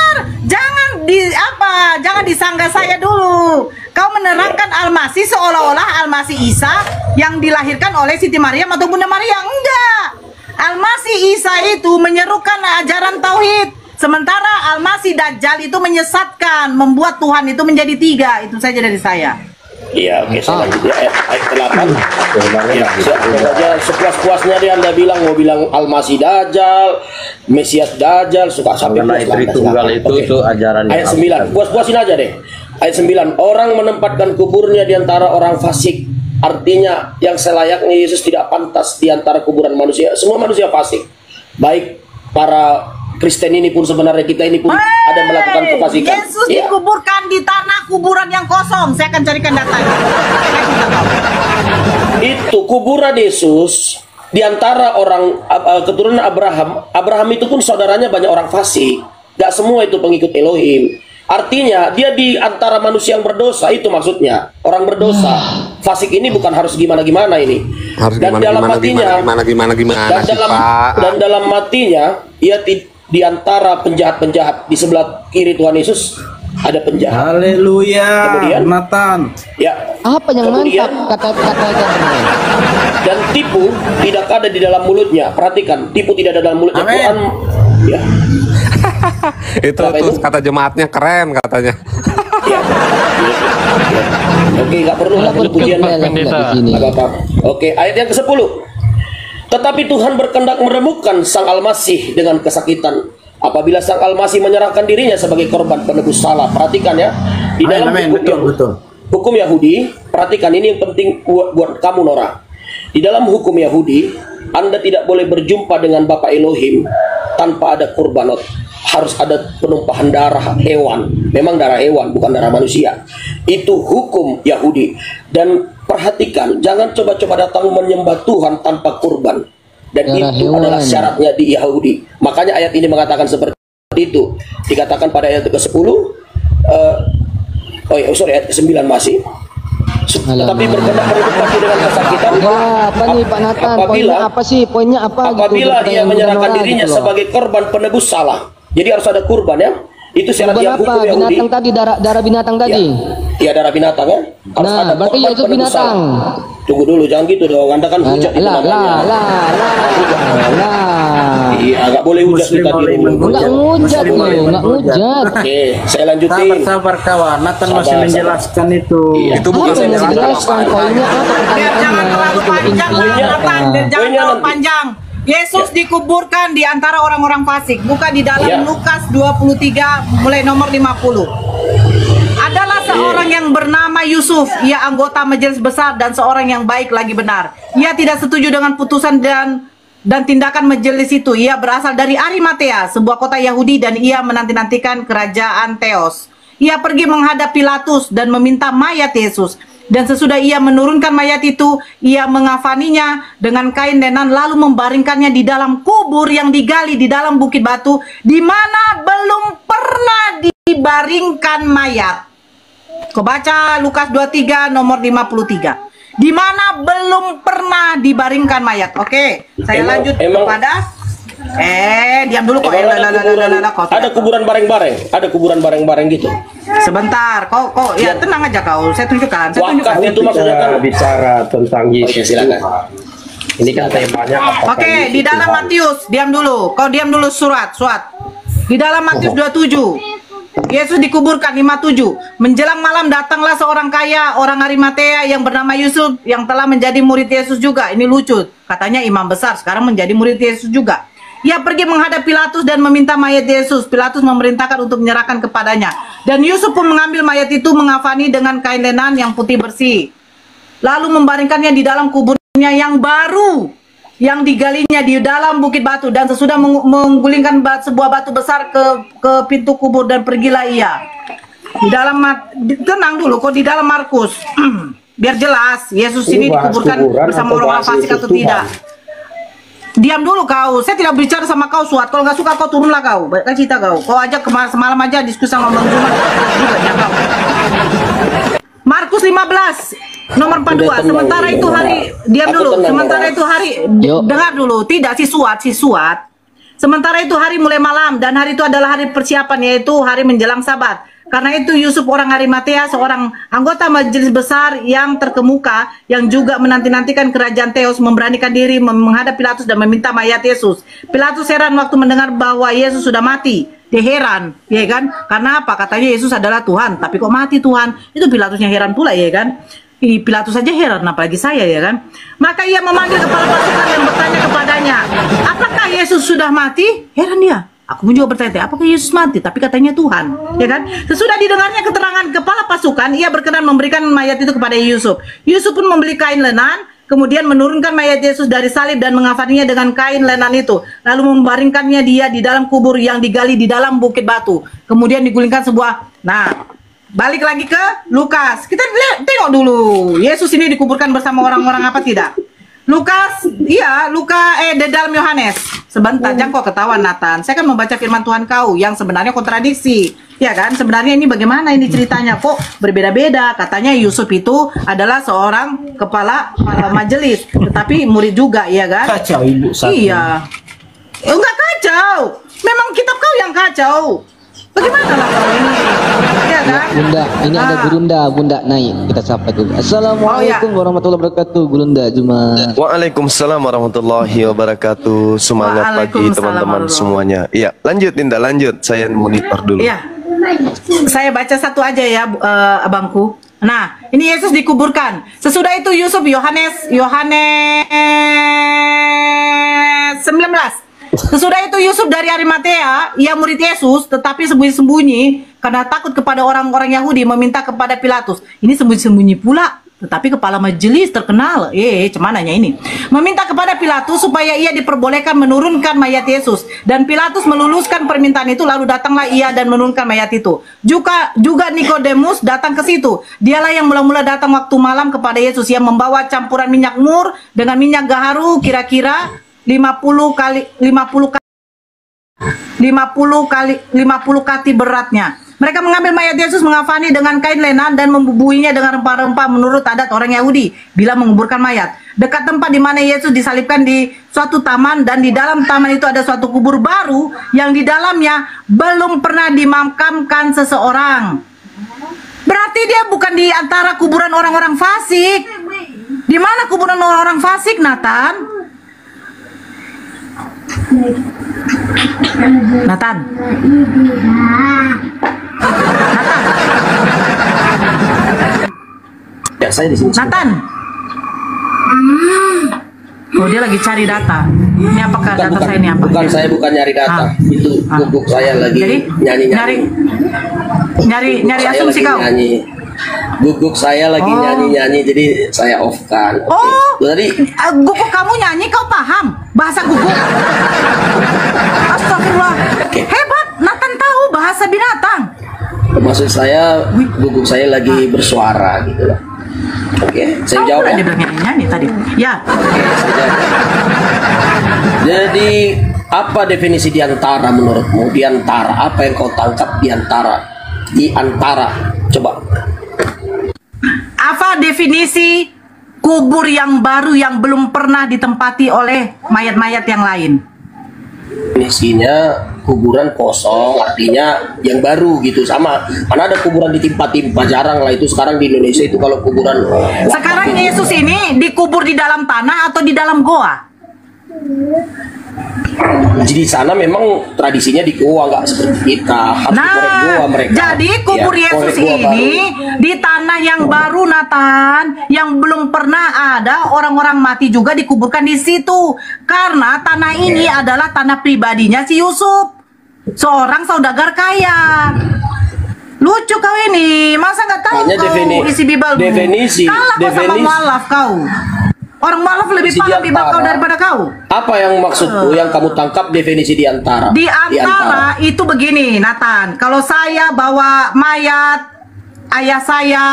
Jangan disanggah saya dulu. Kau menerangkan Al-Masih seolah-olah Al-Masih Isa yang dilahirkan oleh Siti Maryam atau Bunda Maryam. Enggak. Al-Masih Isa itu menyerukan ajaran tauhid. Sementara Al-Masih Dajjal itu menyesatkan, membuat Tuhan itu menjadi 3. Itu saja dari saya. Iya, oke, saya lanjut ya, ayat 8. Ya, sepuas-puasnya dia Anda mau bilang Al-Masih Dajjal, Mesias Dajjal, suka sampai tunggal itu ajaran ayat 9, puas-puasin aja deh. Ayat 9, orang menempatkan kuburnya di antara orang fasik. Artinya yang selayaknya Yesus tidak pantas di antara kuburan manusia. Semua manusia fasik. Baik para Kristen ini pun sebenarnya kita ini pun ada melakukan kefasikan. Yesus dikuburkan di tanah kuburan yang kosong. Saya akan carikan datanya. Itu kuburan Yesus di antara orang keturunan Abraham. Abraham itu pun saudaranya banyak orang fasik. Gak semua itu pengikut Elohim. Artinya dia di antara manusia yang berdosa, itu maksudnya orang berdosa. Fasik ini bukan harus gimana-gimana ini. Harus dan dalam matinya dan dalam matinya ia di antara penjahat-penjahat. Di sebelah kiri Tuhan Yesus ada penjahat. Haleluya. Kemudian Nathan. Ya. Apa yang kemudian, mantap kata-kata dan tipu tidak ada di dalam mulutnya. Perhatikan, tipu tidak ada dalam mulutnya. Quran, ya. itu tuh kata jemaatnya keren katanya. Ya. Oke, nggak perlu pujian. Oke, ayat yang ke-10. Tetapi Tuhan berkehendak meremukkan Sang Al-Masih dengan kesakitan apabila Sang Al-Masih menyerahkan dirinya sebagai korban penebus salah. Perhatikan ya, di dalam hukum Yahudi, perhatikan ini yang penting buat kamu Nora. Di dalam hukum Yahudi, Anda tidak boleh berjumpa dengan Bapa Elohim tanpa ada kurbanot. Harus ada penumpahan darah hewan. Memang darah hewan, bukan darah manusia. Itu hukum Yahudi. Dan perhatikan, jangan coba-coba datang menyembah Tuhan tanpa kurban. Dan darah itu hewan adalah syaratnya di Yahudi. Makanya ayat ini mengatakan seperti itu. Dikatakan pada ayat ke-10, ayat ke-9 masih. Tetapi berkehendak meremukkan dengan kesakitan. Apa nih Pak Nathan? Poinnya apa sih? Poinnya apa? Apabila dia menyerahkan dirinya sebagai korban penebus salah. Jadi harus ada kurban ya. Itu syarat yang hukum Yahudi. Binatang tadi, darah binatang tadi. Iya, darah binatang ya. Harus ada berarti ya itu binatang. Tunggu dulu, jangan gitu dong. Anda kan hujat itu namanya. Iya, nggak boleh hujat kita di rumah. Nggak hujat. Oke, saya lanjutin. Sabar kawan, Nathan masih menjelaskan itu. Itu bukan saya menjelaskan. Poinnya apa? Jangan terlalu panjang, jangan terlalu panjang. Yesus dikuburkan di antara orang-orang fasik, bukan di dalam Lukas 23 mulai nomor 50. Adalah seorang yang bernama Yusuf, ia anggota majelis besar dan seorang yang baik lagi benar. Ia tidak setuju dengan putusan dan tindakan majelis itu. Ia berasal dari Arimatea, sebuah kota Yahudi, dan ia menanti-nantikan kerajaan Theos. Ia pergi menghadap Pilatus dan meminta mayat Yesus. Dan sesudah ia menurunkan mayat itu, ia mengafaninya dengan kain lenan lalu membaringkannya di dalam kubur yang digali di dalam bukit batu, di mana belum pernah dibaringkan mayat. Kau baca Lukas 23 nomor 53. Di mana belum pernah dibaringkan mayat. Oke, saya lanjut kepada diam dulu kok. Ada kuburan bareng-bareng, ada kuburan bareng-bareng gitu. Sebentar, kok ya tenang aja kau. Saya tunjukkan. Wakaf itu maksudnya kan bicara tentang Yesus. Silakan. Ini kan temanya apa? Oke, di dalam Matius, diam dulu. Kau diam dulu surat. Di dalam Matius 27. Yesus dikuburkan 57. Menjelang malam datanglah seorang kaya, orang Arimatea yang bernama Yusuf yang telah menjadi murid Yesus juga. Ini lucu. Katanya imam besar sekarang menjadi murid Yesus juga. ia pergi menghadap Pilatus dan meminta mayat Yesus. Pilatus memerintahkan untuk menyerahkan kepadanya. Dan Yusuf pun mengambil mayat itu, mengafani dengan kain lenan yang putih bersih. Lalu membaringkannya di dalam kuburnya yang baru, yang digalinya di dalam bukit batu. Dan sesudah menggulingkan sebuah batu besar ke pintu kubur, dan pergilah ia. Di dalam, tenang dulu, kok di dalam Markus. Biar jelas, Yesus ini dikuburkan bersama orang fasik atau tidak. Diam dulu kau, saya tidak bicara sama kau Suat. Kalau nggak suka kau turunlah kau, baiklah cerita kau. Kau aja semalam aja diskusi sama Bang Zuma. Markus 15 nomor 42. Sementara itu hari, diam dulu. Sementara itu hari, dengar dulu. Tidak, si Suat. Sementara itu hari mulai malam, dan hari itu adalah hari persiapan, yaitu hari menjelang Sabat. Karena itu Yusuf orang Arimatea, seorang anggota majelis besar yang terkemuka, yang juga menanti-nantikan kerajaan Theos, memberanikan diri menghadap Pilatus dan meminta mayat Yesus. Pilatus heran waktu mendengar bahwa Yesus sudah mati. Dia heran, ya kan? Karena apa? Katanya Yesus adalah Tuhan, tapi kok mati Tuhan? Itu Pilatusnya heran pula, ya kan? Pilatus saja heran, apalagi saya, ya kan? Maka ia memanggil kepala pasukan yang bertanya kepadanya, apakah Yesus sudah mati? Heran dia. Aku pun juga bertanya, apakah Yesus mati? Tapi katanya Tuhan, ya kan? Sesudah didengarnya keterangan kepala pasukan, ia berkenan memberikan mayat itu kepada Yusuf. Yusuf pun membeli kain lenan, kemudian menurunkan mayat Yesus dari salib dan mengafaninya dengan kain lenan itu. Lalu membaringkannya dia di dalam kubur yang digali di dalam bukit batu. Kemudian digulingkan sebuah, nah, balik lagi ke Lukas. Kita tengok dulu, Yesus ini dikuburkan bersama orang-orang apa tidak? Lukas, iya, di dalam Yohanes. Sebentar, jangan kok ketahuan Nathan. Saya kan membaca firman Tuhan kau yang sebenarnya kontradiksi. Ya kan, sebenarnya ini bagaimana ini ceritanya, kok berbeda-beda. Katanya Yusuf itu adalah seorang kepala majelis, tetapi murid juga, ya kan? Kacau ibu satu. Iya. Enggak kacau. Memang kitab kau yang kacau. Bagaimana lah kau ini? Ya kan? Bunda, ini ada Bunda naik. Kita sapa dulu. Assalamualaikum warahmatullahi wabarakatuh, Bunda Juma. Waalaikumsalam warahmatullahi wabarakatuh. Semangat pagi teman-teman semuanya. Iya, lanjut Dinda, lanjut. Saya monitor dulu. Iya. Saya baca satu aja ya, abangku. Nah, ini Yesus dikuburkan. Sesudah itu Yusuf, Yohanes 19. Sesudah itu Yusuf dari Arimatea, ia murid Yesus, tetapi sembunyi-sembunyi karena takut kepada orang-orang Yahudi, meminta kepada Pilatus. Ini sembunyi-sembunyi pula, tetapi kepala majelis terkenal. Cemananya ini. Meminta kepada Pilatus supaya ia diperbolehkan menurunkan mayat Yesus. Dan Pilatus meluluskan permintaan itu, lalu datanglah ia dan menurunkan mayat itu. Juga Nikodemus datang ke situ. Dialah yang mula-mula datang waktu malam kepada Yesus, yang membawa campuran minyak mur dengan minyak gaharu, kira-kira 50 kati beratnya. Mereka mengambil mayat Yesus, mengafani dengan kain lenan dan membubuhinya dengan rempah-rempah menurut adat orang Yahudi bila menguburkan mayat. Dekat tempat di mana Yesus disalibkan di suatu taman, dan di dalam taman itu ada suatu kubur baru yang di dalamnya belum pernah dimakamkan seseorang. Berarti dia bukan di antara kuburan orang-orang fasik. Di mana kuburan orang-orang fasik, Nathan? Nathan. Ya, saya di sini. Nathan. Oh, dia lagi cari data. Ini apakah data saya ini apa? Bukan, saya bukan nyari data. Itu guguk saya lagi nyanyi-nyanyi. Nyari asumsi kau. Guguk saya lagi nyanyi-nyanyi, jadi saya off kan. Oh, jadi guguk kamu nyanyi, kau paham bahasa guguk? Astagfirullah. Hebat, Nathan tahu bahasa binatang. Maksud saya, guguk saya lagi bersuara gitu lah. Oke, saya jawab ya. Dia bilang nyanyi tadi. Ya. Oke, saya jawab. Jadi, apa definisi diantara menurutmu? Diantara, apa yang kau tangkap diantara? Diantara, coba. Apa definisi kubur yang baru yang belum pernah ditempati oleh mayat-mayat yang lain? Definisinya kuburan kosong, artinya yang baru gitu. Sama, karena ada kuburan ditimpa-timpa, jarang lah itu sekarang di Indonesia itu kalau kuburan. Sekarang Yesus ini dikubur di dalam tanah atau di dalam goa? Jadi di sana memang tradisinya di goa, nggak seperti kita. Harus dikorek goa mereka. Jadi kubur Ya, Yesus korek goa ini baru. di tanah yang baru, Nathan, yang belum pernah ada orang-orang mati juga dikuburkan di situ. Karena tanah ini adalah tanah pribadinya si Yusuf, seorang saudagar kaya. Lucu kau ini, masa nggak tahu Hanya kau isi Bibalmu? definisi, Kalah kau sama mualaf kau. Orang mualaf lebih Definisi paham Bibal kau diantara. daripada kau. Apa yang maksudku yang kamu tangkap definisi di antara? Di antara itu begini, Nathan. Kalau saya bawa mayat ayah saya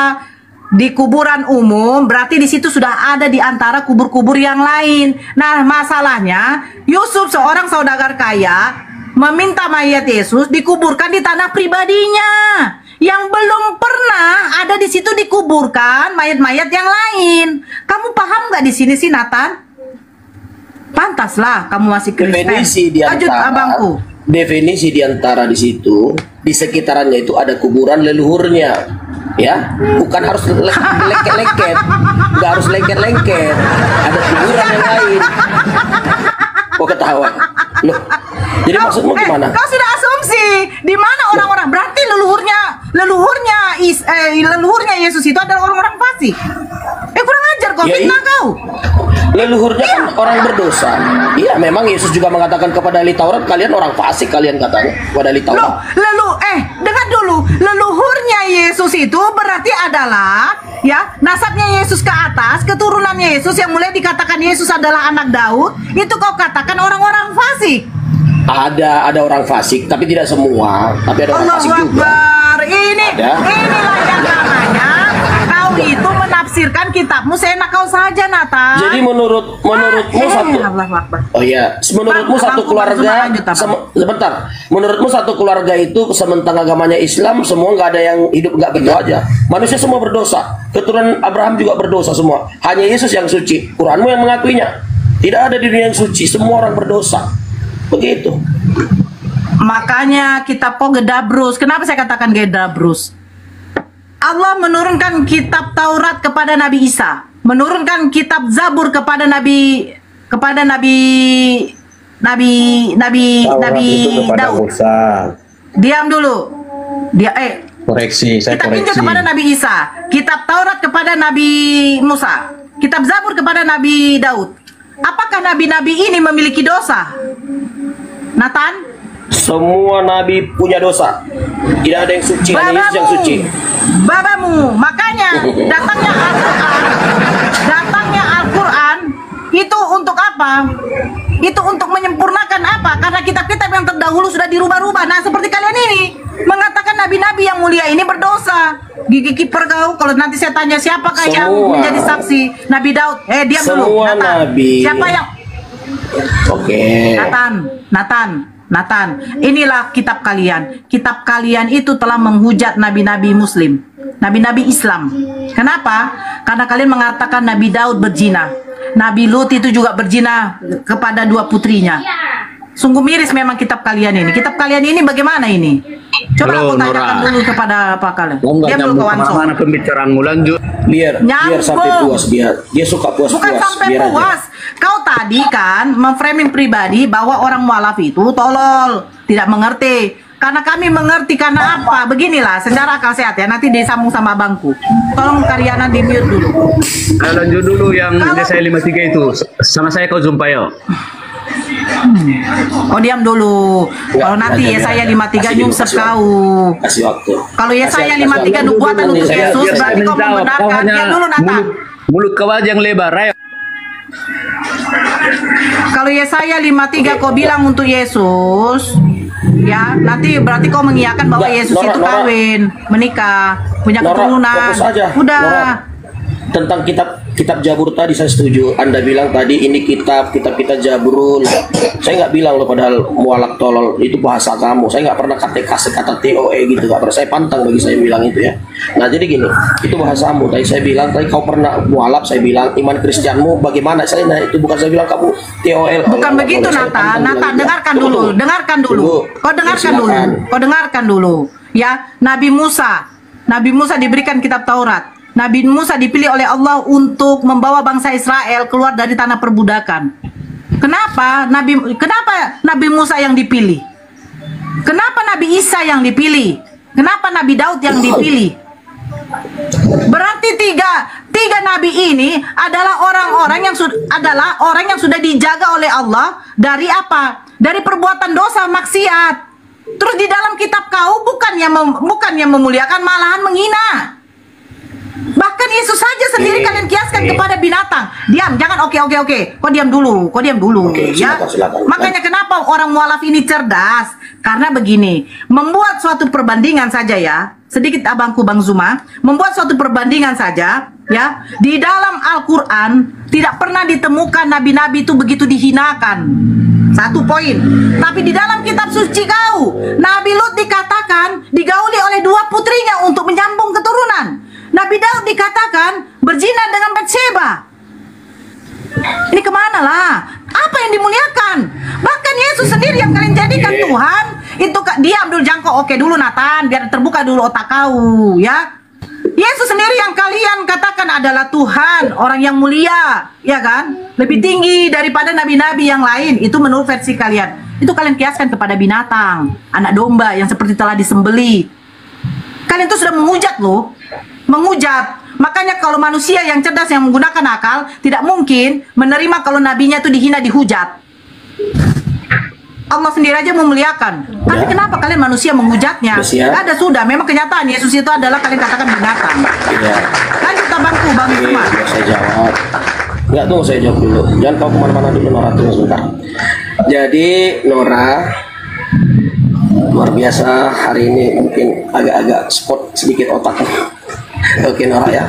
di kuburan umum, berarti di situ sudah ada di antara kubur-kubur yang lain. Nah, masalahnya Yusuf seorang saudagar kaya meminta mayat Yesus dikuburkan di tanah pribadinya yang belum pernah ada di situ dikuburkan mayat-mayat yang lain. Kamu paham nggak di sini sih, Nathan? Pantaslah kamu masih Kristen. Definisi di Lanjut antara abangku. definisi di antara di situ, di sekitarannya itu ada kuburan leluhurnya, ya, bukan harus lengket-lengket, nggak harus lengket-lengket, ada kuburan yang lain. Kok ketawa? Loh, jadi maksudmu gimana? Kau sudah asumsi di mana orang-orang, berarti leluhurnya Yesus itu adalah orang-orang fasik. Kurang ajar kau, Ya, fitnah kau. Leluhurnya kan orang berdosa. Iya, memang Yesus juga mengatakan kepada ahli Taurat, kalian orang fasik, kalian katanya kepada ahli Taurat. Dengar dulu, leluhurnya Yesus itu berarti adalah ya nasabnya Yesus ke atas, keturunannya Yesus yang mulai dikatakan Yesus adalah anak Daud, itu kau katakan orang-orang fasik. Ada orang fasik, tapi tidak semua. Tapi ada orang Allahu fasik juga. Akbar. Inilah Ada. yang namanya kau itu menafsirkan kitabmu seenak kau saja, Nata. Jadi menurutmu satu, oh ya, menurutmu satu keluarga, sebentar, menurutmu satu keluarga itu sementang agamanya Islam, semua nggak ada yang hidup nggak begitu aja. Manusia semua berdosa, keturunan Abraham juga berdosa semua. Hanya Yesus yang suci. Quranmu yang mengakuinya. Tidak ada di dunia yang suci, semua orang berdosa. Begitu. Makanya kitab Gedabrus. Kenapa saya katakan Gedabrus? Allah menurunkan kitab Taurat kepada Nabi Isa, menurunkan kitab Zabur kepada Nabi Daud. Diam dulu. Koreksi, saya Kitab Injil koreksi. kepada Nabi Isa, kitab Taurat kepada Nabi Musa, kitab Zabur kepada Nabi Daud. Apakah nabi-nabi ini memiliki dosa? Nathan? Semua nabi punya dosa. Tidak ada yang suci, hanya Yesus yang suci. Babamu. Makanya datangnya Al-Quran itu untuk apa? Itu untuk menyempurnakan apa? Karena kitab-kitab yang terdahulu sudah dirubah-rubah. Nah, seperti kalian ini mengatakan nabi-nabi yang mulia ini berdosa. Gigi kiper kau. Kalau nanti saya tanya siapakah yang menjadi saksi Nabi Daud? Diam dulu. Semua Nathan. nabi. Siapa yang? Oke. Nathan, inilah kitab kalian. Kitab kalian itu telah menghujat nabi-nabi Muslim, nabi-nabi Islam. Kenapa? Karena kalian mengatakan Nabi Daud berzina, Nabi Lut itu juga berzina kepada dua putrinya. Sungguh miris memang kitab kalian ini. Kitab kalian ini bagaimana ini? Coba Halo, aku tanyakan Nora. dulu kepada apa kalian. Kamu nggak Diam dulu nyambung kawan. kemana-mana pembicaraanmu, lanjut. Biar sampai puas dia suka puas-puas. Bukan sampai biar aja. puas. Kau tadi kan memframing pribadi bahwa orang mualaf itu tolol, tidak mengerti. Karena kami mengerti karena apa? Beginilah secara akal sehat ya. Nanti disambung sama abangku. Tolong Karyana di mute dulu. Ayo lanjut dulu yang desa 53 itu. Sama saya kau jumpa ya. Oh diam dulu. Kalau nanti ya saya 53 nyungsep kau. Kasih waktu. Kalau ya saya 53 buatan untuk Yesus, berarti kau membenarkan. Diam dulu Nathan. Mulut kau aja yang lebar, ayo. Kalau Yesaya 53 kau bilang untuk Yesus, ya nanti berarti kau mengiyakan bahwa Yesus itu kawin, menikah, punya keturunan. Fokus aja. Udah. Tentang kitab Jabur tadi saya setuju. Anda bilang tadi ini kitab Jaburul. Saya nggak bilang loh, padahal mualak tolol itu bahasa kamu. Saya nggak pernah kata TOE gitu, nggak pernah. Saya pantang bagi saya bilang itu ya. Nah jadi gini, itu bahasamu. Tadi saya bilang, tadi kau pernah mualaf. Saya bilang iman Kristianmu bagaimana? Saya nah itu bukan saya bilang kamu TOL. Bukan begitu Nathan. Dengarkan dulu. Kau dengarkan dulu. Ya, Nabi Musa diberikan kitab Taurat. Nabi Musa dipilih oleh Allah untuk membawa bangsa Israel keluar dari tanah perbudakan. Kenapa Nabi Musa yang dipilih? Kenapa Nabi Isa yang dipilih? Kenapa Nabi Daud yang dipilih? Berarti tiga nabi ini adalah orang yang sudah dijaga oleh Allah dari apa? Dari perbuatan dosa maksiat. Terus di dalam kitab kau bukannya memuliakan, malahan menghina. Bahkan Yesus saja sendiri kalian kiaskan kepada binatang. Diam, jangan oke. Kau diam dulu. Ya. Silakan. Makanya kenapa orang mualaf ini cerdas? Karena begini, membuat suatu perbandingan saja ya. Sedikit abangku Bang Zuma, membuat suatu perbandingan saja ya. Di dalam Al-Qur'an tidak pernah ditemukan nabi-nabi itu begitu dihinakan. Satu poin. Tapi di dalam kitab suci kau, Nabi Lut dikatakan digauli oleh dua putrinya untuk menyambung keturunan. Nabi Daud dikatakan berzina dengan Batseba. Ini kemana lah? Apa yang dimuliakan? Bahkan Yesus sendiri yang kalian jadikan Tuhan, itu diam dulu, jangkau oke dulu Nathan, biar terbuka dulu otak kau ya. Yesus sendiri yang kalian katakan adalah Tuhan, orang yang mulia, ya kan? Lebih tinggi daripada nabi-nabi yang lain. Itu menurut versi kalian. Itu kalian kiaskan kepada binatang, anak domba yang seperti telah disembeli. Kalian tuh sudah menghujat loh. Menghujat. Makanya kalau manusia yang cerdas yang menggunakan akal tidak mungkin menerima kalau nabinya itu dihina, dihujat. Allah sendiri aja memuliakan. Tapi kenapa kalian manusia menghujatnya? Ada sudah, memang kenyataan Yesus itu adalah kalian katakan binatang. Iya. Lanjut abangku, Bang Zuma. Saya jawab. Enggak, tunggu saya jawab dulu. Jangan kau kemana-mana dulu, Nora, tunggu sebentar. Jadi Nora, luar biasa hari ini, mungkin agak-agak spot sedikit otaknya. Oke Nora ya,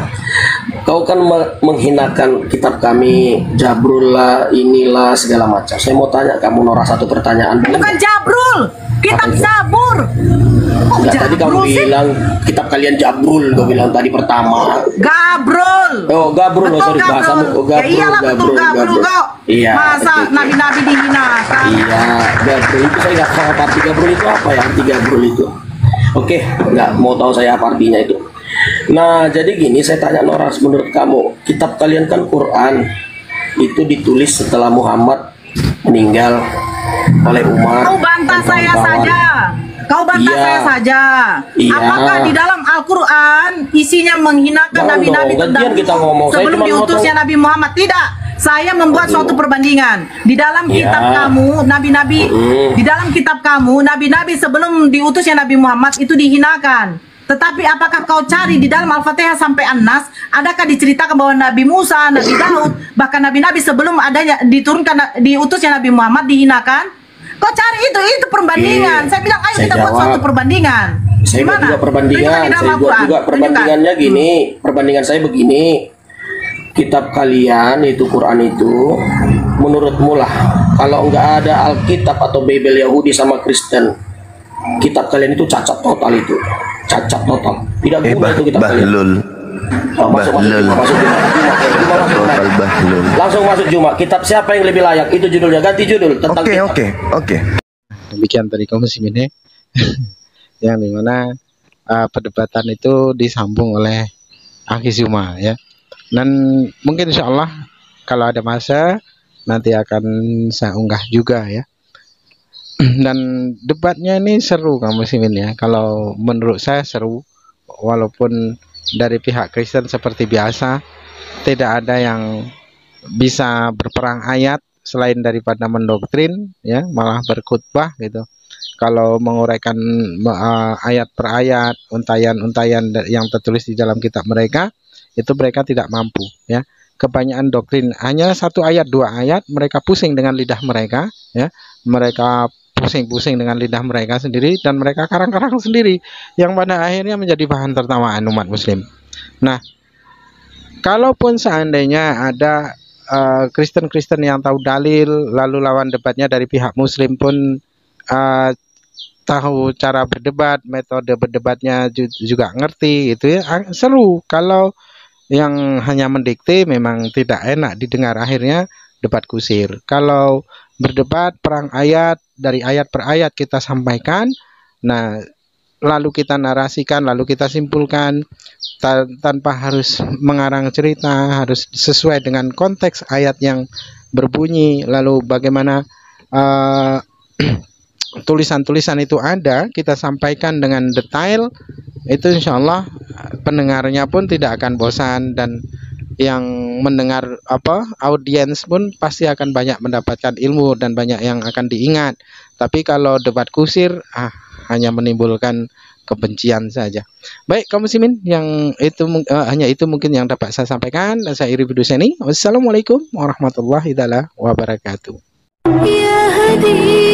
kau kan menghinakan kitab kami, Jabrul lah, inilah segala macam. Saya mau tanya kamu Nora satu pertanyaan. Bukan Jabrul, kitab Zabur. Enggak, tadi kamu bilang kitab kalian Jabrul, kau bilang tadi pertama. Gabrul. Oh Gabrul, betul, sorry bahasamu. Oh, Gabrul, ya iyalah betul Gabrul kok. Iya. Masa nabi-nabi dihinakan? Iya, Gabrul itu saya nggak tahu arti Gabrul itu apa ya, arti Gabrul itu. Oke, nggak mau tahu saya apa artinya itu. Nah, jadi gini, saya tanya Nora, menurut kamu, kitab kalian kan Quran itu ditulis setelah Muhammad meninggal oleh Umar. Kau bantah saya saja. Kau bantah saya saja. Iya. Apakah di dalam Al-Quran isinya menghinakan nabi-nabi terdahulu sebelum diutusnya Nabi Muhammad? Tidak. Saya membuat suatu perbandingan. Di dalam kitab kamu, nabi-nabi, di dalam kitab kamu, nabi-nabi sebelum diutusnya Nabi Muhammad itu dihinakan. Tetapi apakah kau cari di dalam Al-Fatihah sampai An-Nas, adakah diceritakan bahwa Nabi Musa, Nabi Daud, bahkan nabi-nabi sebelum adanya diutusnya Nabi Muhammad dihinakan? Kau cari itu perbandingan. Saya bilang ayo kita buat suatu perbandingan. Saya buat juga perbandingan. Saya buat juga perbandingannya gini. Perbandingan saya begini. Kitab kalian itu Quran itu menurutmu lah, kalau nggak ada Alkitab atau Bible Yahudi sama Kristen, kitab kalian itu cacat total itu. Cacat total. Tidak guna itu kitab kalian. Masuk langsung masuk Juma. Kitab siapa yang lebih layak? Itu judulnya, ganti judul tentang Oke. Demikian tadi kaum muslimin yang dimana perdebatan itu disambung oleh Aki Zuma ya. Dan mungkin insya Allah kalau ada masa nanti akan saya unggah juga ya. Dan debatnya ini seru kaum muslimin ya. Kalau menurut saya seru, walaupun dari pihak Kristen seperti biasa tidak ada yang bisa berperang ayat selain daripada mendoktrin ya, malah berkhutbah gitu. Kalau menguraikan ayat per ayat, untayan-untayan yang tertulis di dalam kitab mereka, itu mereka tidak mampu ya. Kebanyakan doktrin hanya satu ayat, dua ayat, mereka pusing dengan lidah mereka ya. Mereka pusing-pusing dengan lidah mereka sendiri dan mereka karang-karang sendiri yang pada akhirnya menjadi bahan tertawaan umat muslim. Nah, kalaupun seandainya ada Kristen-Kristen yang tahu dalil lalu lawan debatnya dari pihak muslim pun tahu cara berdebat, metode berdebatnya juga ngerti, itu ya seru. Kalau yang hanya mendikte memang tidak enak didengar, akhirnya debat kusir. Kalau berdebat perang ayat, dari ayat per ayat kita sampaikan, nah lalu kita narasikan, lalu kita simpulkan tanpa harus mengarang cerita, harus sesuai dengan konteks ayat yang berbunyi, lalu bagaimana tulisan-tulisan itu ada, kita sampaikan dengan detail, itu insya Allah pendengarnya pun tidak akan bosan, dan yang mendengar audiens pun pasti akan banyak mendapatkan ilmu dan banyak yang akan diingat. Tapi kalau debat kusir hanya menimbulkan kebencian saja. Baik kaum muslimin, yang itu hanya itu mungkin yang dapat saya sampaikan, dan saya Iri Biduseni. Wassalamualaikum warahmatullahi wabarakatuh. Ya Hadi